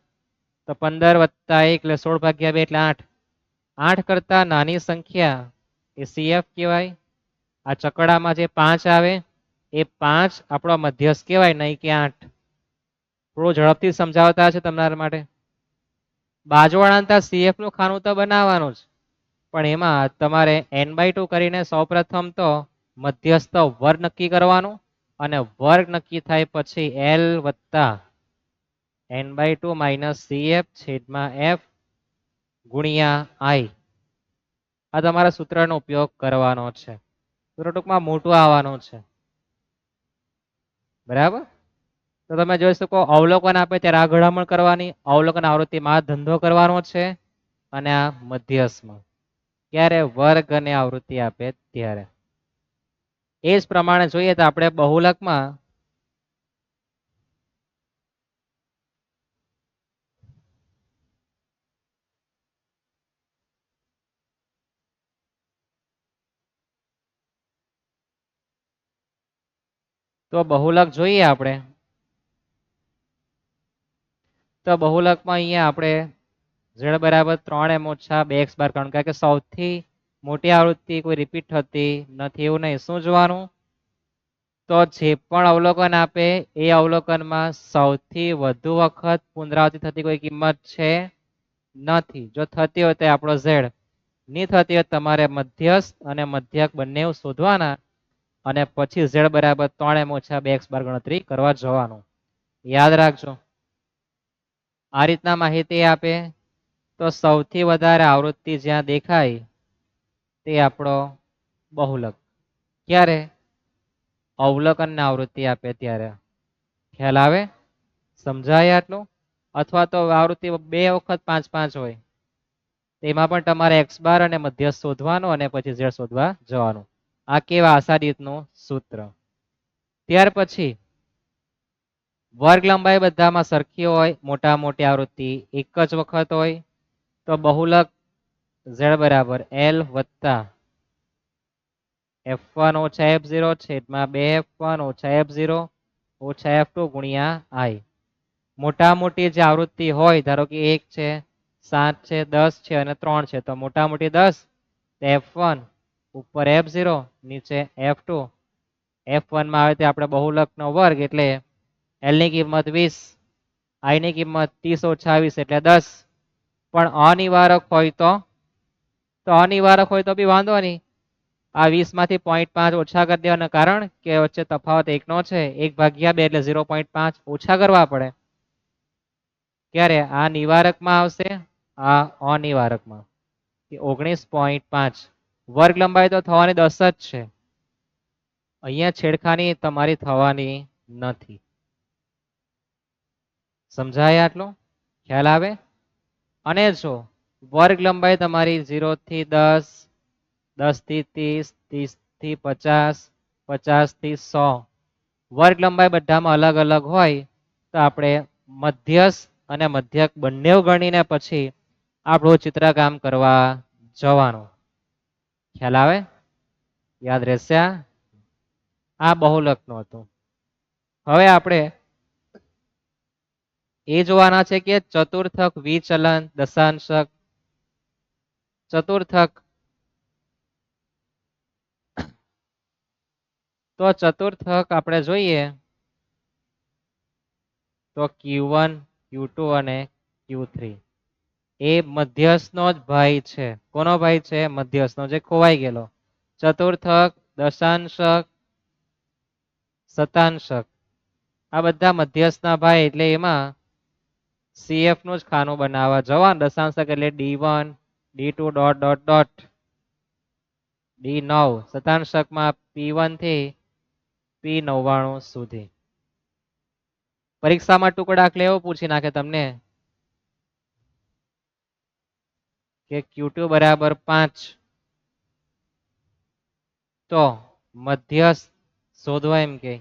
તો 15 વત્તા 1 એટલે 16 ભાગ્યા 2 એટલે 8. 8 કરતા નાની સંખ્યા એ CF કહેવાય. આ ચકડામાં જે 5 આવે એ 5 આપણો મધ્યસ્થ કહેવાય, નહીં કે 8. થોડું ઝડપથી સમજાવતા છે તમારા માટે. બાજુવાળા CF નું ખાનું તો બનાવવાનું જ, પણ એમાં તમારે n/2 કરીને સૌપ્રથમ તો મધ્યસ્થ વર્ગ નક્કી કરવાનું, અને વર્ગ નક્કી થાય પછી L વત્તા n/2 માઇનસ CF છેદમાં F ગુણ્યા I. આ તમારા સૂત્રનો ઉપયોગ કરવાનો છે. સૂત્ર ટૂંકમાં મોટું આવવાનું છે. બરાબર. તો તમે જોઈ શકો અવલોકન આપે ત્યારે આ ઘડામણ કરવાની, અવલોકન આવૃત્તિમાં ધંધો કરવાનો છે, અને આ મધ્યસ્થમાં ક્યારે વર્ગ અને આવૃત્તિ આપે ત્યારે. એ જ પ્રમાણે જોઈએ તો આપણે બહુલકમાં તો બહુલક જોઈએ આપણે. તો બહુલકમાં અહીંયા આપણે z બરાબર 3m ઓછા 2x બાર, કારણ કે સૌથી મોટી આવૃત્તિ કોઈ રિપીટ થતી નથી એવું નહીં. શું જોવાનું? તો જે પણ અવલોકન આપે એ અવલોકનમાં સૌથી વધુ વખત પુનરાવૃત્તિ થતી કોઈ કિંમત છે નથી. જો થતી હોય તો આપણો z, નહીં થતી હોય તમારે મધ્યસ્થ અને મધ્યક બંને શોધવાના, અને પછી z બરાબર 3m ઓછા 2x બાર ગણતરી કરવા જવાનું. યાદ રાખજો. આ રીતના માહિતી આપે તો સૌથી વધારે આવૃત્તિ જ્યાં દેખાય તે આપણો બહુલક. ક્યારે? અવલોકન આવૃત્તિ આપે ત્યારે. ખ્યાલ આવે? સમજાય આટલું? અથવા તો આવૃત્તિ 2 વખત 5 5 હોય, તેમાં પણ તમારે x બાર અને મધ્યસ્થ શોધવાનો, અને પછી z શોધવા જવાનું. આ કેવા આસાદીતનું સૂત્ર. ત્યાર પછી વર્ગ લંબાઈ બધામાં સરખી હોય, મોટા મોટી આવૃત્તિ એક જ વખત હોય, તો બહુલક z બરાબર L વત્તા f1 ઓછા f0 છેદમાં 2f1 ઓછા f0 ઓછા f2 ગુણ્યા I. મોટા મોટી જે આવૃત્તિ હોય, ધારો કે 1 છે, 7 છે, 10 છે અને 3 છે, તો મોટા મોટી 10, f1 ઉપર f0 નીચે f2. f1 માં આવે તે આપણે બહુલકનો વર્ગ એટલે L ની કિંમત 20, I ની કિંમત 30 ઓછા 20 એટલે 10. પણ અનિવારક હોય તો અનિવારક હોય તો બી વાંધો નહીં. આ 20 માંથી 0.5 ઓછા કરી દેવાના, કારણ કે વચ્ચે તફાવત 1 નો છે. 1 ભાગ્યા 2 એટલે 0.5 ઓછા કરવા પડે. ક્યારે? આ નિવારકમાં આવશે, આ અનિવારકમાં. 19.5. વર્ગ લંબાઈ તો થવાની 10 જ છે. અહીંયા છેડખાની તમારી થવાની નથી. સમજાય આટલું? ખ્યાલ આવે? અને જો વર્ગ લંબાઈ તમારી 0 થી 10, 10 થી 30, 30 થી 50, 50 થી 100, વર્ગ લંબાઈ બધામાં અલગ અલગ હોય, તો આપણે મધ્યસ્થ અને મધ્યક બંને ગણીને પછી આપણું ચિત્રકામ કરવા જવાનું. ખ્યાલ આવે? યાદ રહેશે? આ બહુલકનું હતું. હવે આપણે એ જોવાના છે કે ચતુર્થક, વિચલન, દશાંશક, ચતુર્થક. તો ચતુર્થક આપણે જોઈએ તો Q1, Q2 અને Q3 એ મધ્યસ્થનો જ ભાઈ છે. કોનો ભાઈ છે? મધ્યસ્થનો, જે ખોવાઈ ગયેલો. ચતુર્થક, દશાંશક, શતાંશક આ બધા મધ્યસ્થના ભાઈ એટલે એમાં CF નું જ ખાનું બનાવવા જવાનું દશાંશક એટલે D1 D2 dot dot dot D9 શતાંશકમાં P1 થી P99 સુધી. પરીક્ષામાં ટુકડા દાખલો એવો પૂછી નાખે તમને કે Q2 બરાબર 5 તો મધ્યસ્થ શોધવા એમ કે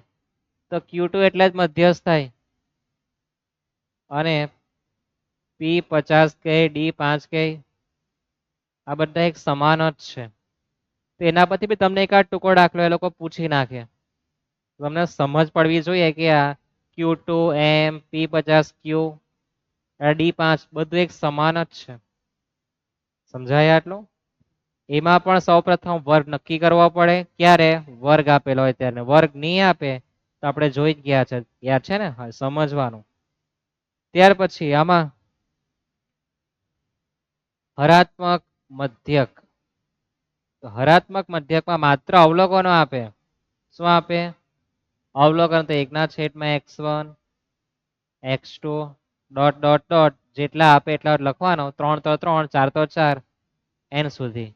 તો Q2 એટલે જ મધ્યસ્થ થાય અને P50 કે D5 કે આ બધા એક સમાન જ છે. તો એના પરથી બી તમને એક આ ટુકડો દાખલો એ લોકો પૂછી નાખે. તમને સમજ પડવી જોઈએ કે આ Q2 M P50 Q D5 બધું એક સમાન જ છે. સમજાય આટલું? એમાં પણ સૌપ્રથમ વર્ગ નક્કી કરવો પડે. ક્યારે? વર્ગ આપેલો હોય ત્યારે. વર્ગ નહીં આપે તો આપણે જોઈ જ ગયા છે. યાદ છે ને? હા, સમજવાનું. ત્યાર પછી આમાં હરાત્મક મધ્યક. હરાત્મક મધ્યકમાં માત્ર અવલોકનો આપે. શું આપે? અવલોકન તો 1/(x1) x2 dot dot dot જેટલા આપે એટલા લખવાનો 3 તો 3 4 તો 4 n સુધી.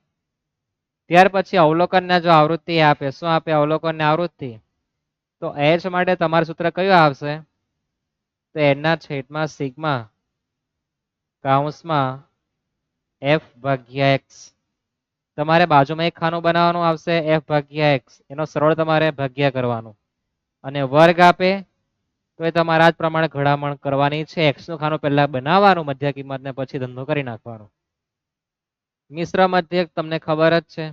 ત્યાર પછી અવલોકનના જો આવૃત્તિ આપે શું આપે? અવલોકનની આવૃત્તિ તો h માટે તમારું સૂત્ર કયું આવશે? તો n ના છેદમાં સિગ્મા કૌંસમાં f ભાગ્યા x. તમારે બાજુમાં એક ખાનું બનાવવાનું આવશે f ભાગ્યા x એનો સરળ તમારે ભાગ્યા કરવાનું અને વર્ગ આપે તો એ તમારા આ જ પ્રમાણે ઘડામણ કરવાની છે. x નું ખાનું પહેલા બનાવવાનું મધ્ય કિંમત ને પછી ધંધો કરી નાખવાનો. મિશ્ર મધ્યક તમને ખબર જ છે.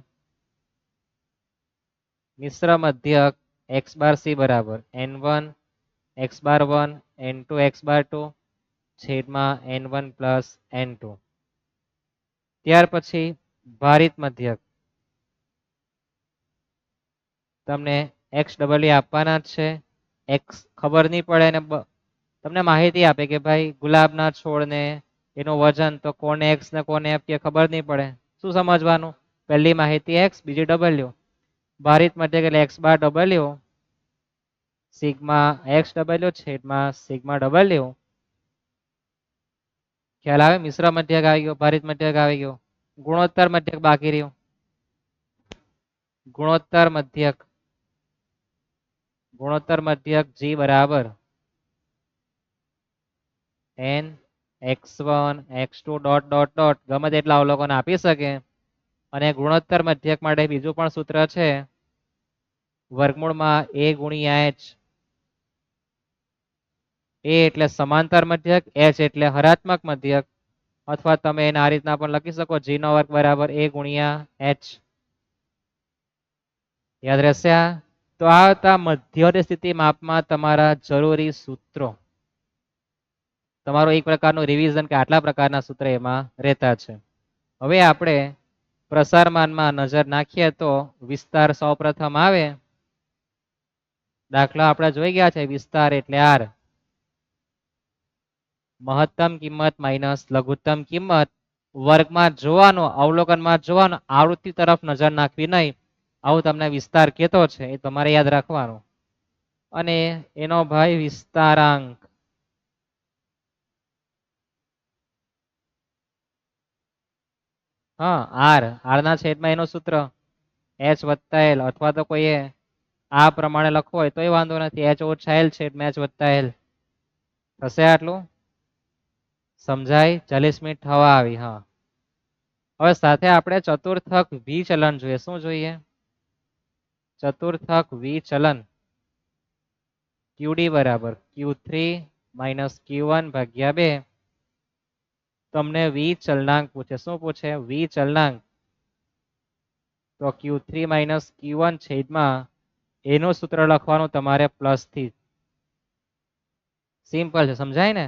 મિશ્ર મધ્યક x બાર c બરાબર n1 x બાર 1 n2 x બાર 2 છેદમાં n1 પ્લસ n2. ત્યાર પછી ભારિત મધ્યક તમને x આપવાના જ છે. x ખબર નહીં પડે ને તમને માહિતી આપે કે ભાઈ ગુલાબના છોડને એનું વજન તો કોને x ને કોને f કે ખબર નહીં પડે. શું સમજવાનું? પહેલી માહિતી x બીજી w. ભારિત મધ્યક એટલે x બાર w સિગ્મા x w છેદમાં સિગ્મા w. ખ્યાલ આવે? મિશ્ર મધ્યક આવી ગયો, ભારિત મધ્યક આવી ગયો. ગુણોત્તર મધ્યક બાકી રહ્યું. ગુણોત્તર મધ્યક g બરાબર n x1 x2 dot dot dot ગમે તેટલા અવલોકન આપી શકે. અને ગુણોત્તર મધ્યક માટે બીજું પણ સૂત્ર છે વર્ગમૂળમાં a ગુણ્યા h. a એટલે સમાંતર મધ્યક, h એટલે હરાત્મક મધ્યક અથવા તમે એને આ રીતના પણ લખી શકો g નો વર્ગ બરાબર a ગુણ્યા h. યાદ રહેશે આ? તો આ હતા મધ્યવર્તી સ્થિતિ માપમાં તમારા જરૂરી સૂત્રો. તમારું એક પ્રકારનું રિવિઝન કે આટલા પ્રકારના સૂત્ર એમાં રહેતા છે. હવે આપણે પ્રસારમાનમાં નજર નાખીએ તો વિસ્તાર સૌપ્રથમ આવે. દાખલા આપણે જોઈ ગયા છે. વિસ્તાર એટલે r. મહત્તમ કિંમત માઇનસ લઘુત્તમ કિંમત વર્ગમાં જોવાનું, અવલોકનમાં જોવાનું, આવૃત્તિ તરફ નજર નાખવી નહીં. આવું તમને વિસ્તાર કહેતો છે એ તમારે યાદ રાખવાનું. અને એનો ભાઈ વિસ્તારાંક હા r ના છેદમાં એનું સૂત્ર h વત્તા l અથવા તો કોઈએ આ પ્રમાણે લખવો હોય તો એ વાંધો નથી. h ઓછા l છેદમાં h વત્તા l થશે. આટલું સમજાય? 40 મિનિટ થવા આવી. હા, હવે સાથે આપણે ચતુર્થક વિચલન જોઈએ. શું જોઈએ? ચતુર્થક વિચલન qd બરાબર q3 માઇનસ q1 ભાગ્યા 2. તમને વિચલનાંક પૂછે. શું પૂછે? વિચલનાંક. તો q3 માઇનસ q1 છેદમાં એનું સૂત્ર લખવાનું તમારે પ્લસ થી. સિમ્પલ છે, સમજાય ને?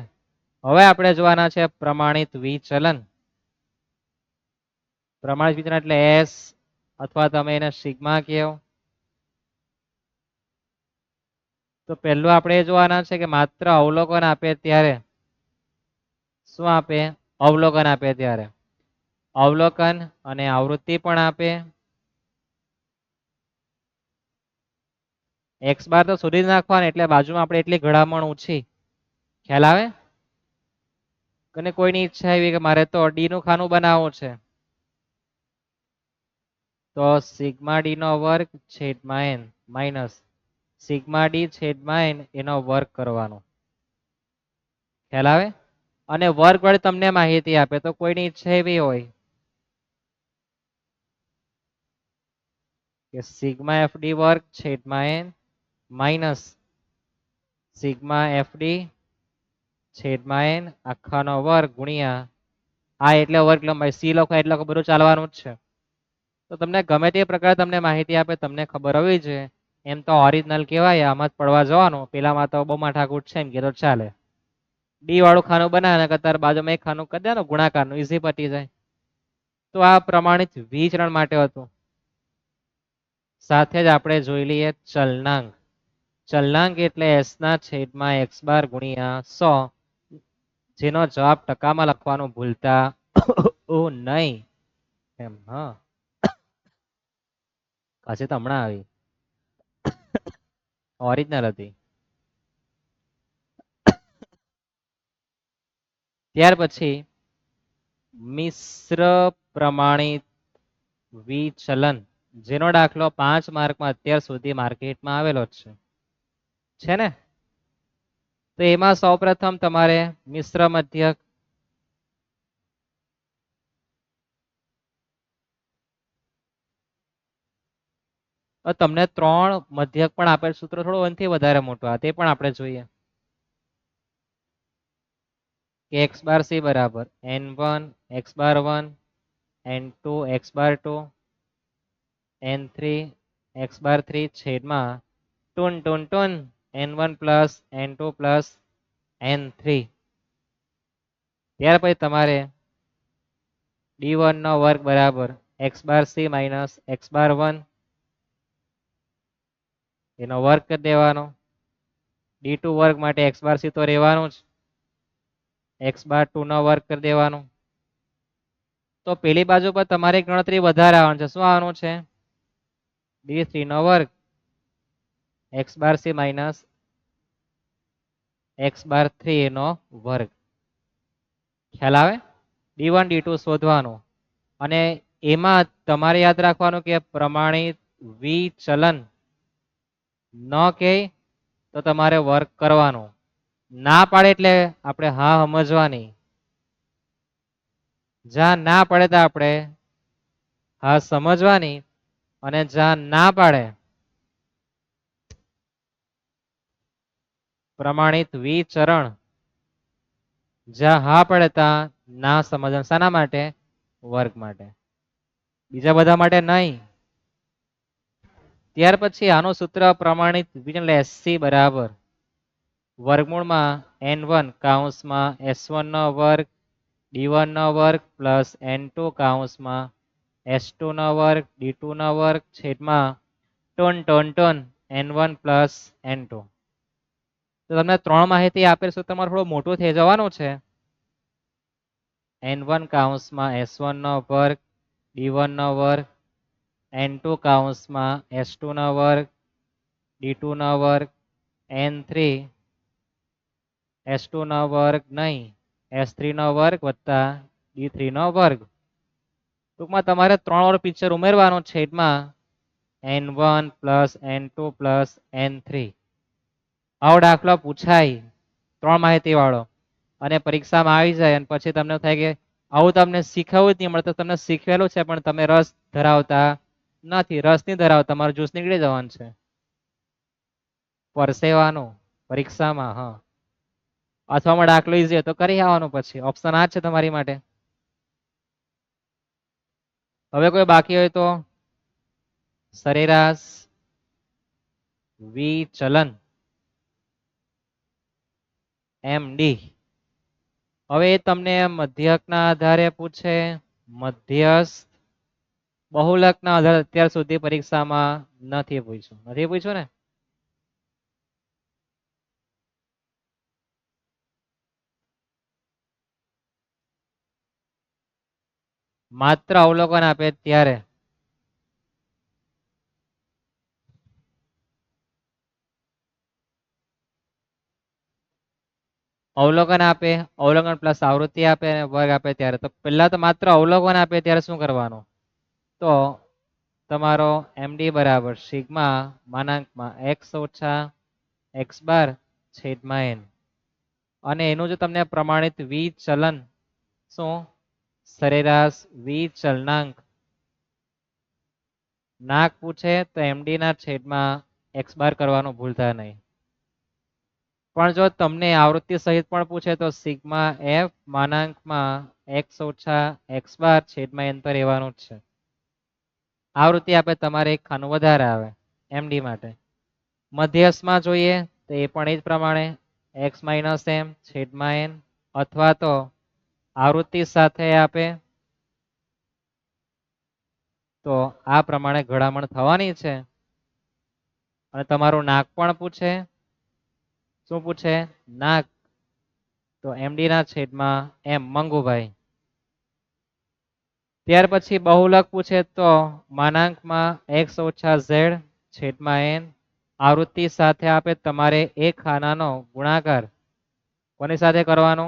હવે આપણે જોવાના છે પ્રમાણિત વિચલન. પ્રમાણિત વિચલન એટલે s અથવા તમે એને સિગ્મા કહો. તો પહેલું આપણે જોવાના છે કે માત્ર અવલોકન આપે ત્યારે શું આપે? અવલોકન આપે ત્યારે અવલોકન અને આવૃત્તિ પણ આપે. એક્સ બાર તો શોધી જ નાખવાની, એટલે બાજુમાં આપણે એટલી ઘડામણ ઓછી. ખ્યાલ આવે? અને કોઈની ઈચ્છા એવી કે મારે તો ડી નું ખાનું બનાવવું છે, તો સિગ્મા ડી નો વર્ગ છેદમાં એન માઇનસ સિગ્મા ડી છેદમાં એન એનો વર્ગ કરવાનો. ખ્યાલ આવે? અને વર્ગ વડે તમને માહિતી આપે તો કોઈની ઈચ્છા એવી હોય કે સિગ્મા એફડી વર્ગ છેદમાં એન માઇનસ સિગ્મા એફડી છેદમાં એન આખાનો વર્ગ ગુણ્યા આ એટલે વર્ગ લંબાઈ, સી લખો એટલે બધું ચાલવાનું જ છે. તો તમને ગમે તે પ્રકાર તમને માહિતી આપે તમને ખબર હોવી જોઈએ. એમ તો ઓરિજિનલ કહેવાય, આમાં જ પડવા જવાનું, પેલામાં તો બહુ માથાકૂટ છે એમ કે તો ચાલે. ડી વાળું ખાનું બનાવે કરતા બાજુમાં એક ખાનું કરી દે ગુણાકારનું, ઈઝી પતી જાય. તો આ પ્રમાણિત વિચરણ માટે હતું. સાથે જ આપણે જોઈ લઈએ ચલનાંક. ચલનાંક એટલે એસ ના છેદમાં એક્સ બાર ગુણ્યા 100, જેનો જવાબ ટકામાં લખવાનું ભૂલતા નહીં. એમ હા, પછી તો હમણાં આવી ઓરિજિનલ હતી. ત્યાર પછી મિશ્ર પ્રમાણિત વિચલન, જેનો દાખલો 5 માર્કમાં અત્યાર સુધી માર્કેટમાં આવેલો છે ને. તો એમાં સૌપ્રથમ તમારે મિશ્ર મધ્યક, તમને 3 મધ્યક પણ આપેલ, સૂત્ર થોડું એનાથી વધારે મોટું, તે પણ આપણે જોઈએ. એક્સ બાર સી બરાબર n1 x bar 1 n2 x bar 2 n3 x bar 3 છેદમાં ટૂન ટૂન ટૂન n1 plus n2 plus n3. ત્યાર પછી તમારે d1 નો વર્ગ બરાબર x bar C minus x bar 1 એનો વર્ગ કરી દેવાનો. d2 વર્ગ માટે એક્સ બાર સી તો રહેવાનું જ, એક્સ બાર 2 નો વર્ગ કરી દેવાનો. તો પેલી બાજુ પર તમારી ગણતરી વધારે આવવાનું છે, શું આવવાનું છે? d3 નો વર્ગ x bar C minus x bar 3 એનો વર્ગ. ખ્યાલ આવે? d1 d2 શોધવાનું, અને એમાં તમારે યાદ રાખવાનું કે પ્રમાણિત વિચલન ન કે તો તમારે વર્ક કરવાનું, ના પાડે એટલે આપણે હા સમજવાની, જ્યાં ના પડે તો આપણે હા સમજવાની, અને જ્યાં ના પાડે પ્રમાણિત વિચરણ, જ્યાં હા પડે ત્યાં ના સમજવાનું. શાના માટે? વર્ગ માટે, બીજા બધા માટે નહીં. ત્યાર પછી આનું સૂત્ર પ્રમાણિત વિચલન એસસી બરાબર વર્ગમૂળમાં n1 કૌંસમાં s1 નો વર્ગ d1 નો વર્ગ પ્લસ n2 કૌંસમાં s2 નો વર્ગ d2 નો વર્ગ છેદમાં tone tone tone n1 plus n2. તો તમને 3 માહિતી આપેલ છે, તમારે થોડું મોટું થઈ જવાનું છે. n1 કૌંસમાં s1 નો વર્ગ d1 નો વર્ગ n2 કૌંસમાં s2 નો વર્ગ d2 નો વર્ગ n3 s2 નો વર્ગ નહીં s3 નો વર્ગ વત્તા d3 નો વર્ગ. ટૂંકમાં તમારે 3 વાળું પિક્ચર ઉમેરવાનું છેદમાં n1 plus n2 plus n3. આવો દાખલો પૂછાય 3 માહિતી વાળો અને પરીક્ષામાં આવી જાય, અને પછી તમને થાય કે આવું તમને શીખવવું જ નહીં મળે, તો તમને શીખવેલું છે પણ તમે રસ ધરાવતા નથી, રસ નહીં ધરાવતા, તમારું જ્યુસ નીકળી જવાનું છે પરસેવાનું પરીક્ષામાં. હા, અથવામાં દાખલો ઈઝી તો કરી આવવાનું, પછી ઓપ્શન આ જ છે તમારી માટે. હવે કોઈ બાકી હોય તો સરેરાશ વિચલન MD. હવે તમને મધ્યકના આધારે પૂછે, મધ્યસ્થ બહુલકના આધારે અત્યાર સુધી પરીક્ષામાં નથી પૂછ્યું ને. માત્ર અવલોકન આપે ત્યારે. અવલોકન આપે, અવલોકન પ્લસ આવૃત્તિ આપે અને વર્ગ આપે ત્યારે તો પહેલા તો માત્ર અવલોકન આપે ત્યારે શું કરવાનું? તો તમારો એમડી બરાબર સિગ્મા માનાંકમાં એક્સ ઓછા એક્સ બાર છેદમાં એન, અને એનું જો તમને પ્રમાણિત વિચલન શું સરેરાશ વિચલનાંક નાક પૂછે તો એમડી ના છેદમાં એક્સ બાર કરવાનું ભૂલતા નહીં. પણ જો તમને આવૃત્તિ સહિત પણ પૂછે તો સિગ્મા એફ માનાંકમાં એક્સ ઓછા એક્સ બાર છેદમાં એન તો રહેવાનું જ છે. આવૃત્તિ આપે તમારે એક ખાનું વધારે આવે એમડી માટે. મધ્યસ્થમાં જોઈએ તો એ પણ એ જ પ્રમાણે એક્સ માઇનસ એમ છેદમાં એન, અથવા તો આવૃત્તિ સાથે આપે તો આ પ્રમાણે ઘડામણ થવાની છે. અને તમારું નાક પણ પૂછે, શું પૂછે? નાક. તો એમડી ના છેદમાં એમ મંગુભાઈ. ત્યાર પછી બહુલક પૂછે તો માનાંકમાં એક્સ ઓછા ઝેડ છેદમાં એન, આવૃત્તિ સાથે આપે તમારે એક ખાનાનો ગુણાકાર કોની સાથે કરવાનો?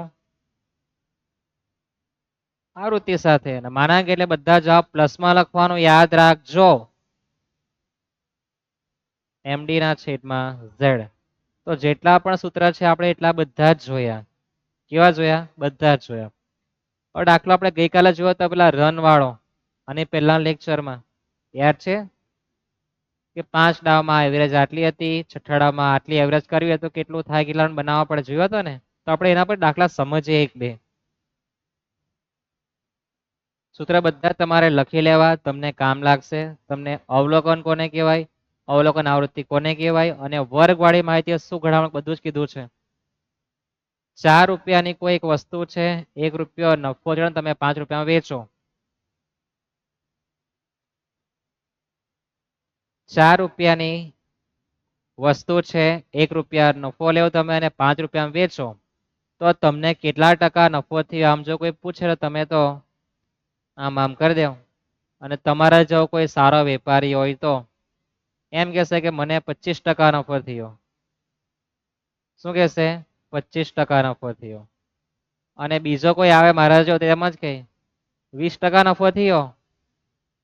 આવૃત્તિ સાથે. માનાંક એટલે બધા જવાબ પ્લસમાં લખવાનું યાદ રાખજો. એમડી ના છેદમાં ઝેડ. તો જેટલા પણ સૂત્ર છે આપણે એટલા બધા જ જોયા. કેવા જોયા? બધા જ જોયા. હવે દાખલો આપણે ગઈકાલે જોયો તો પેલા રન વાળો, અને પહેલા લેક્ચરમાં યાદ છે કે 5 ડાવમાં એવરેજ આટલી હતી, છઠ્ઠા ડાવમાં આટલી એવરેજ કરવી હોય તો કેટલું થાય, કેટલા બનાવવા પડે, જોયો હતો ને? તો આપણે એના પર દાખલા સમજીએ એક બે. સૂત્ર બધા તમારે લખી લેવા, તમને કામ લાગશે. તમને અવલોકન કોને કહેવાય, અવલોકન આવૃત્તિ કોને કહેવાય, અને વર્ગવાળી માહિતી શું ઘડામણ બધું જ કીધું છે. 4 રૂપિયાની કોઈ એક વસ્તુ છે, 1 રૂપિયો નફો છે, તમે 5 રૂપિયામાં વેચો. 4 રૂપિયાની વસ્તુ છે, 1 રૂપિયા નફો લેવો તમે અને 5 રૂપિયામાં વેચો, તો તમને કેટલા ટકા નફો થયો? આમ જો કોઈ પૂછે તો તમે તો આમ કરી દેવ. અને તમારા જો કોઈ સારો વેપારી હોય તો એમ કહેશે કે મને 25% નફો થયો. શું કહેશે? 25% નફો થયો. અને બીજો કોઈ આવે મારા જો એમ જ કહે 20% નફો થયો.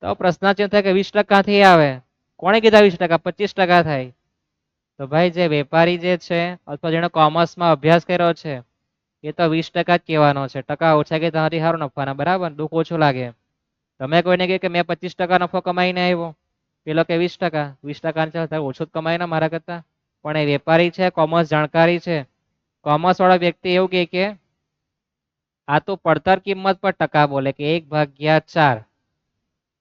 તો પ્રશ્નાર્થ થાય કે 20% થી આવે, કોણે કીધા 20%? 25% થાય. તો ભાઈ જે વેપારી જે છે અથવા જેણે કોમર્સમાં અભ્યાસ કર્યો છે એ તો 20% જ કહેવાનો છે. ટકા ઓછા કે તમારી સારું નફાના, બરાબર, દુઃખ ઓછું લાગે. તમે કોઈને કહે કે મેં 25% નફો કમાઈને આવ્યો, પેલો કે 20%, 20% ઓછું જ કમાય ને મારા કરતા. પણ એ વેપારી છે, કોમર્સ જાણકારી છે. કોમર્સ વાળા વ્યક્તિ એવું કે આ તો પડતર કિંમત પર ટકા બોલે કે 1/4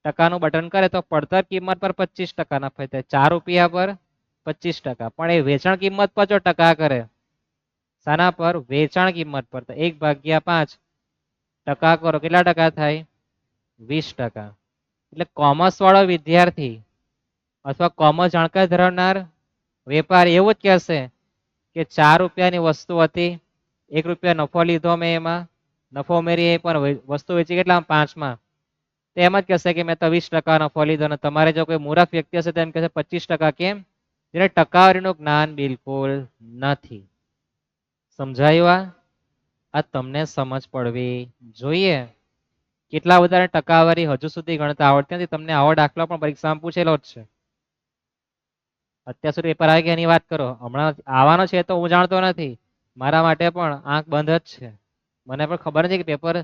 ટકાનું બટન કરે તો પડતર કિંમત પર 25% નફો થાય. 4 રૂપિયા પર 25%. પણ એ વેચાણ કિંમત પર જો ટકા કરે, શાના પર? વેચાણ કિંમત પર. તો 1/5 ટકા કરો, કેટલા ટકા થાય? 20%. એટલે કોમર્સ વાળો વિદ્યાર્થી અથવા કોમર્સ જાણકારી ધરાવનાર વેપારી એવું જ કહેશે કે 4 રૂપિયાની વસ્તુ હતી, 1 રૂપિયા નફો લીધો મેં, એમાં નફો ઉમેરી પણ વસ્તુ વેચી કેટલા? 5માં. તો એમ જ કહેશે કે મેં તો 20% નફો લીધો. અને તમારે જો કોઈ મૂર્ખ વ્યક્તિ હશે તો એમ કહેશે 25%. કેમ? જેને ટકાવારીનું જ્ઞાન બિલકુલ નથી. સમજાયું? આ તમને સમજ પડવી જોઈએ. કેટલા વધારે ટકાવારી હજુ સુધી ગણતા આવડતી નથી. તમને આવો દાખલો પણ પરીક્ષામાં પૂછેલો જ છે. અત્યાર સુધી પેપર આવી ગયા એની વાત કરો, હમણાં આવવાનો છે તો હું જાણતો નથી. મારા માટે પણ આંખ બંધ જ છે. મને પણ ખબર નથી કે પેપર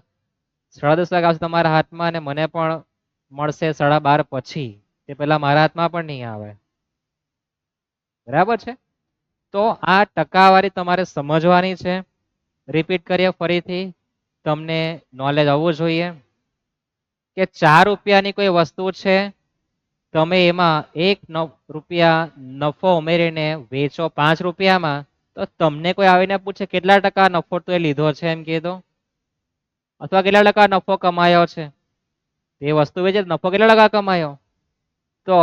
10:30 વાગે આવશે તમારા હાથમાં, અને મને પણ મળશે 12:30 પછી. તે પહેલા મારા હાથમાં પણ નહીં આવે. બરાબર છે? તો આ ટકાવારી તમારે સમજવાની છે. રિપીટ કરીએ ફરીથી, તમને નોલેજ આવવું જોઈએ કે 4 રૂપિયાની કોઈ વસ્તુ છે, તમે એમાં 1 રૂપિયા નફો ઉમેરીને વેચો 5 રૂપિયામાં, તો તમને કોઈ આવીને પૂછે કેટલા ટકા નફો તો એ લીધો છે, એમ કીધો, અથવા કેટલા ટકા નફો કમાયો છે, એ વસ્તુ વેચે નફો કેટલા ટકા કમાયો, તો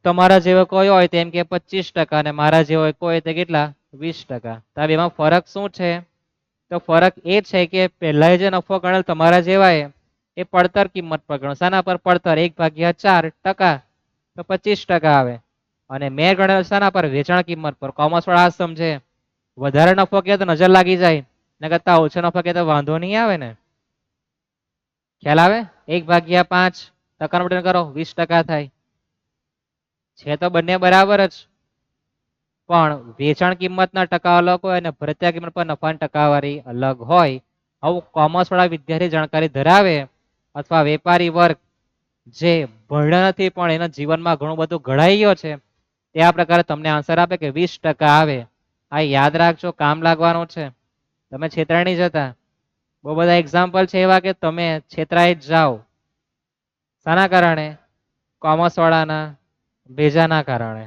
તમારા જેવો કોઈ હોય તેમ કે 25%, અને મારા જેવો કોઈ તો કેટલા? 20%. તો એમાં ફરક શું છે? તો ફરક એ છે કે પહેલા જે નફો ગણેલ તમારા જેવાય એ પડતર કિંમત પર ગણો. શાના પર? પડતર. 1/4 તો 25% આવે. અને મેં ગણેલ શાના પર? વેચાણ કિંમત પર. કોમર્સ વાળા સમજે. વધારે નફો કે તો નજર લાગી જાય, ને કરતા ઓછો નફો કે તો વાંધો નહીં આવે ને. ખ્યાલ આવે? 1/5 ટકાનું વજન કરો 20% થાય. છે તો બંને બરાબર જ, પણ વેચાણ કિંમતના ટકા અલગ હોય અને ભરતીય કિંમત પર નફાની ટકાવારી અલગ હોય. આવું કોમર્સ વાળા વિદ્યાર્થી જાણકારી ધરાવે અથવા વેપારી વર્ગ જે ભણ્યા નથી પણ એના જીવનમાં ઘણું બધું ઘડાઈ ગયો છે, તે આ પ્રકારે તમને આન્સર આપે કે 20% આવે. આ યાદ રાખજો, કામ લાગવાનું છે. તમે છેતરાઈ નહીં જતા. બહુ બધા એક્ઝામ્પલ છે એવા કે તમે છેતરાઈ જ જાઓ. શાના કારણે? કોમર્સ વાળાના ભેજાના કારણે.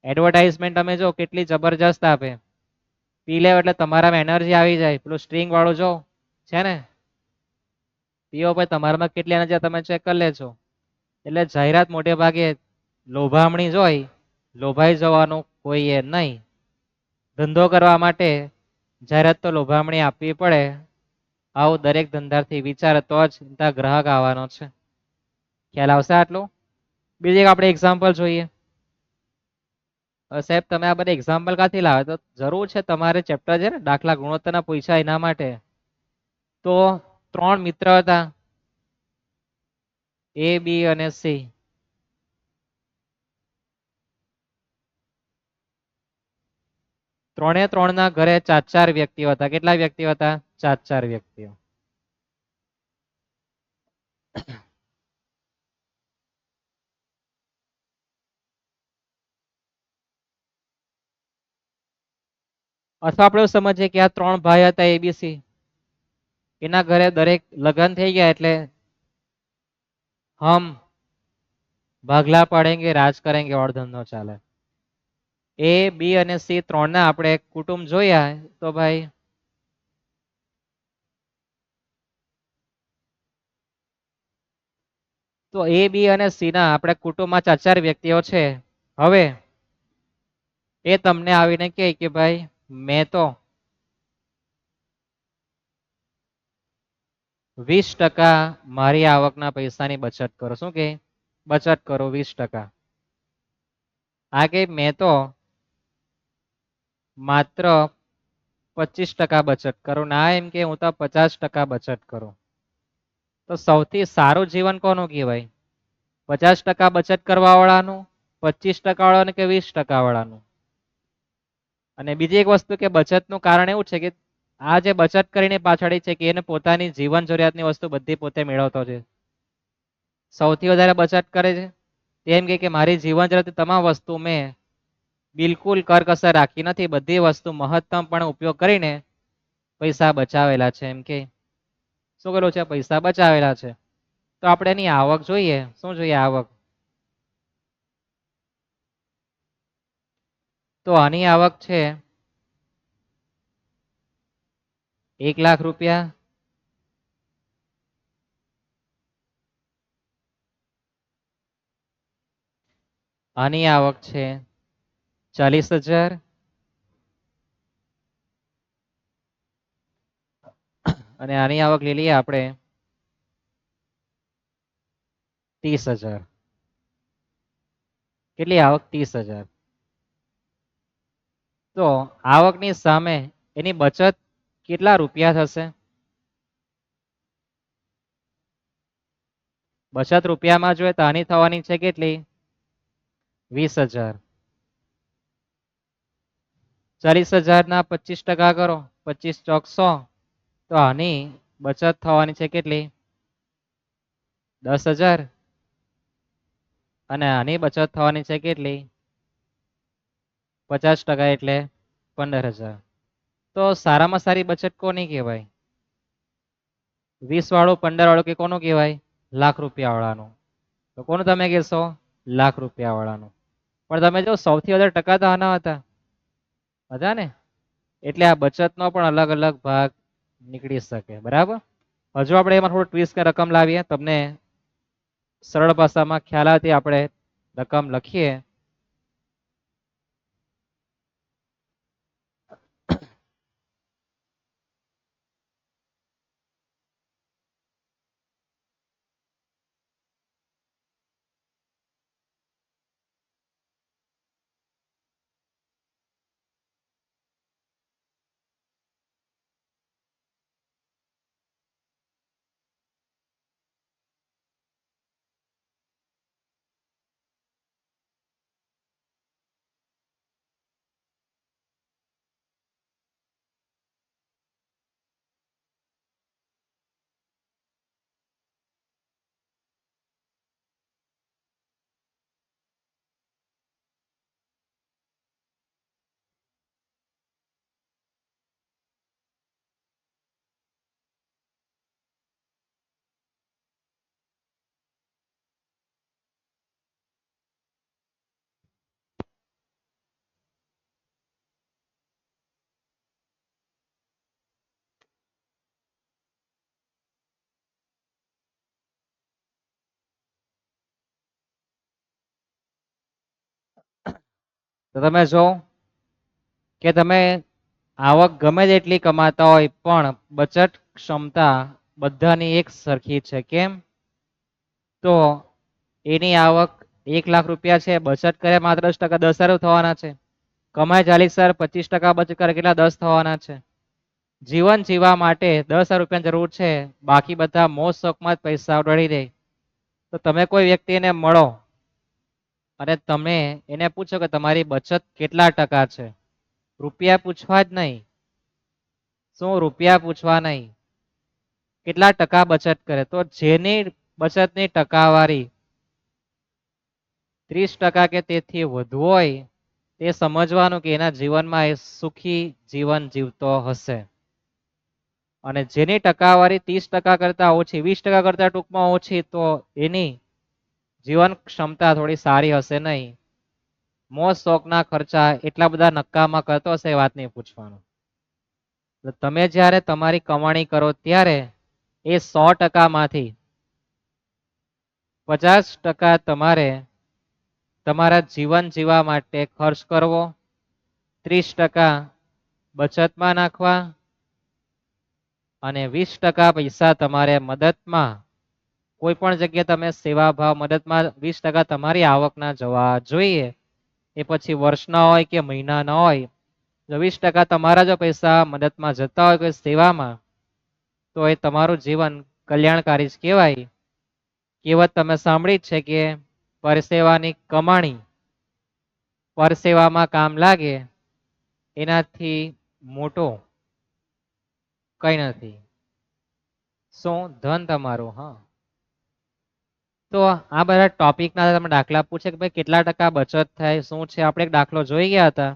એડવર્ટાઇઝમેન્ટ તમે જો કેટલી જબરજસ્ત આપે. પી લે એટલે તમારામાં એનર્જી આવી જાય. પેલું સ્ટ્રિંગ વાળું જો છે ને, પીઓ ભાઈ તમારામાં કેટલી એનર્જી તમે ચેક કરી લેજો. એટલે જાહેરાત મોટે ભાગે લોભામણી જોઈ, લોભાઈ જવાનું કોઈ એ નહીં. ધંધો કરવા માટે જાહેરાત તો લોભામણી આપવી પડે. આવું દરેક ધંધાથી વિચારે તો જ ત્યાં ગ્રાહક આવવાનો છે. ખ્યાલ આવશે આટલું? બીજી એક આપણે એક્ઝામ્પલ જોઈએ. સાહેબ તમે આ બધા એક્ઝામ્પલ ક્યાંથી લાવે? તો જરૂર છે તમારે ચેપ્ટર છે ને દાખલા ગુણોત્તરના પૂછ્યા એના માટે. તો 3 મિત્ર હતા, એ, બી અને સી. ત્રણે ત્રણના ઘરે 4 વ્યક્તિઓ હતા. કેટલા વ્યક્તિઓ હતા? 4 વ્યક્તિઓ. અથવા આપણે એવું સમજીએ કે આ 3 ભાઈ હતા એબીસી, એના ઘરે દરેક લગ્ન થઈ ગયા એટલે હમ ભાગલા પાડેંગે રાજ કરેંગે ઓર ધંધો ચાલે. એ, બી અને સી ત્રણના આપણે કુટુંબ જોયા તો ભાઈ તો એ, બી અને સી ના આપણે કુટુંબમાં 4 વ્યક્તિઓ છે. હવે એ તમને આવીને કહે કે ભાઈ મેં તો 20% મારી આવકના પૈસાની બચત કરો. શું કે બચત કરો 20%? આ કે મેં તો માત્ર 25% બચત કરો. ના એમ કે હું તો 50% બચત કરું. તો સૌથી સારું જીવન કોનું કહેવાય? 50% બચત કરવા વાળાનું, 25% વાળાનું કે 20% વાળાનું? અને બીજી એક વસ્તુ કે બચતનું કારણ એવું છે કે આ જે બચત કરીને પાછળ છે કે એને પોતાની જીવન જરૂરિયાતની વસ્તુ બધી પોતે મેળવતો છે. સૌથી વધારે બચત કરે છે તેમ કે મારી જીવન જરૂરિયાતની તમામ વસ્તુ મેં બિલકુલ કરકસર રાખી નથી, બધી વસ્તુ મહત્તમ પણ ઉપયોગ કરીને પૈસા બચાવેલા છે. એમ કે શું કરેલું છે? પૈસા બચાવેલા છે. તો આપણે એની આવક જોઈએ. શું જોઈએ? આવક. તો આની આવક છે 1,00,000 રૂપિયા. આની આવક છે 40,000. અને આની આવક લઈ લઈએ આપણે 30,000. કેટલી આવક? 30,000. તો આવકની સામે એની બચત કેટલા રૂપિયા થશે? બચત રૂપિયામાં જોઈએ તો આની થવાની છે કેટલી? 20,000. 40,000 ના 25% કરો, 25 ચોક 100. તો આની બચત થવાની છે કેટલી? 10,000. અને આની બચત થવાની છે કેટલી? 50% એટલે 15,000. તો સારામાં સારી બચત કોની કહેવાય? 20 વાળું, 15 વાળું કે કોનું કહેવાય? ₹1,00,000 વાળાનું. તો કોનું તમે કહેશો? ₹1,00,000 વાળાનું. પણ તમે જો સૌથી વધારે ટકા તો આના હતા ને, એટલે આ બચતનો પણ અલગ અલગ ભાગ નીકળી શકે. બરાબર. હજુ આપણે એમાં થોડું ટ્વિસ્ટ કે રકમ લાવીએ, તમને સરળ ભાષામાં ખ્યાલ આવતી આપણે રકમ લખીએ. તો તમે જો કે તમે આવક ગમે તેટલી કમાતા હોય પણ બચત ક્ષમતા બધાની એક સરખી છે. કેમ? તો એની આવક 1 લાખ રૂપિયા છે, બચત કરે માત્ર 10%, 10,000 થવાના છે. કમાય 40,000, 25% બચત કરે કેટલા 10 થવાના છે. જીવન જીવવા માટે 10,000 રૂપિયાની જરૂર છે, બાકી બધા મોજ શોખમાં જ પૈસા ઉડાડી દે. તો તમે કોઈ વ્યક્તિને મળો અને તમે એને પૂછો કે તમારી બચત કેટલા ટકા છે. રૂપિયા પૂછવા જ નહીં. શું રૂપિયા પૂછવા નહીં, કેટલા ટકા બચત કરે? તો જેની બચતની ટકાવારી 30% કે તેથી વધુ હોય તે સમજવાનું કે એના જીવનમાં એ સુખી જીવન જીવતો હશે. અને જેની ટકાવારી 30% કરતા ઓછી, 20% કરતા ટૂંકમાં ઓછી, તો એની જીવન ક્ષમતા થોડી સારી હશે નહીં. મોજ શોખના ખર્ચા એટલા બધા નક્કામાં કરતો હશે, એ વાત નહીં પૂછવાનું. તમે જ્યારે તમારી કમાણી કરો ત્યારે એ 100% માંથી 50% તમારે તમારા જીવન જીવવા માટે ખર્ચ કરવો, 30% બચતમાં નાખવા અને 20% પૈસા તમારે મદદમાં, કોઈ પણ જગ્યાએ તમે સેવા ભાવ મદદમાં 20% તમારી આવકના જવા જોઈએ. એ પછી વર્ષના હોય કે મહિનાના હોય. જો 20% તમારા જો પૈસા મદદમાં જતા હોય કોઈ સેવામાં, તો એ તમારું જીવન કલ્યાણકારી જ કહેવાય. કહેવત તમે સાંભળી જ છે કે પરસેવાની કમાણી પરસેવામાં કામ લાગે, એનાથી મોટો કઈ નથી. શું? ધન તમારું. હા, તો આ બધા ટોપિકના તમે દાખલા પૂછે કે ભાઈ કેટલા ટકા બચત થાય, શું છે? આપણે એક દાખલો જોઈ ગયા હતા,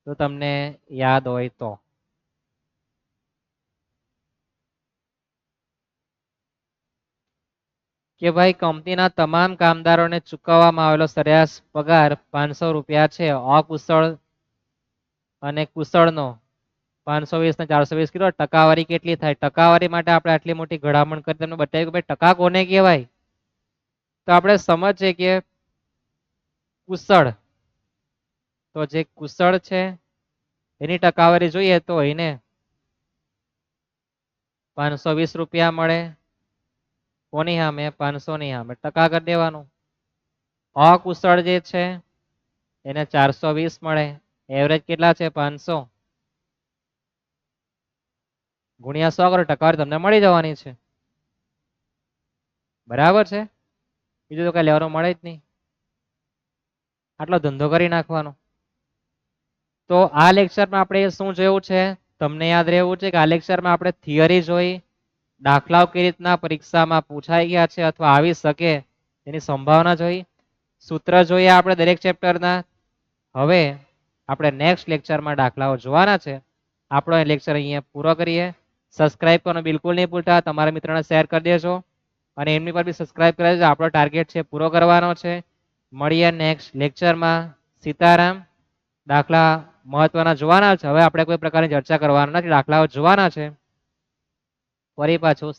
તો તમને યાદ હોય તો. કે ભાઈ કંપનીના તમામ કામદારોને ચૂકવવામાં આવેલો સરેરાશ પગાર 500 રૂપિયા છે. અકુશળ અને કુશળનો 520 ને 420 કીધો. ટકાવારી કેટલી થાય? ટકાવારી માટે આપણે આટલી મોટી ઘડામણ કરી તમને બતાવ્યું કે ભાઈ ટકા કોને કહેવાય. તો આપણે સમજીએ કે કુશળ, તો જે કુશળ છે એની ટકાવારી જોઈએ તો એને 520 રૂપિયા મળે. કોની સામે? 500 ની સામે ટકા કરી દેવાનું. અકુશળ જે છે એને 420 મળે. એવરેજ કેટલા છે? 500 ગુણ્યા 100 કરો, ટકાવારી તમને મળી જવાની છે. બરાબર છે? બીજું તો કઈ લેવાનું મળે જ નહીં. આટલો ધંધો કરી નાખવાનો. તો આ લેક્ચરમાં આપણે શું જોયું છે? તમને યાદ રહેવું છે કે આ લેક્ચરમાં આપણે થિયરી જોઈ, દાખલાઓ કઈ રીતના પરીક્ષામાં પૂછાઈ ગયા છે અથવા આવી શકે એની સંભાવના જોઈ, સૂત્ર જોઈએ આપણે દરેક ચેપ્ટરના. હવે આપણે નેક્સ્ટ લેક્ચરમાં દાખલાઓ જોવાના છે. આપણો લેક્ચર અહીંયા પૂરો કરીએ. સબસ્ક્રાઇબ કરવાનું બિલકુલ નહીં ભૂલતા. તમારા મિત્રોને શેર કરી દેજો અને એમની પર બી સબસ્ક્રાઇબ કરી દેજો. આપણો ટાર્ગેટ છે પૂરો કરવાનો છે. મળીએ નેક્સ્ટ લેક્ચરમાં. સીતારામ. દાખલા મહત્વના જોવાના છે. હવે આપણે કોઈ પ્રકારની ચર્ચા કરવાના નથી, દાખલાઓ જોવાના છે. ફરી પાછું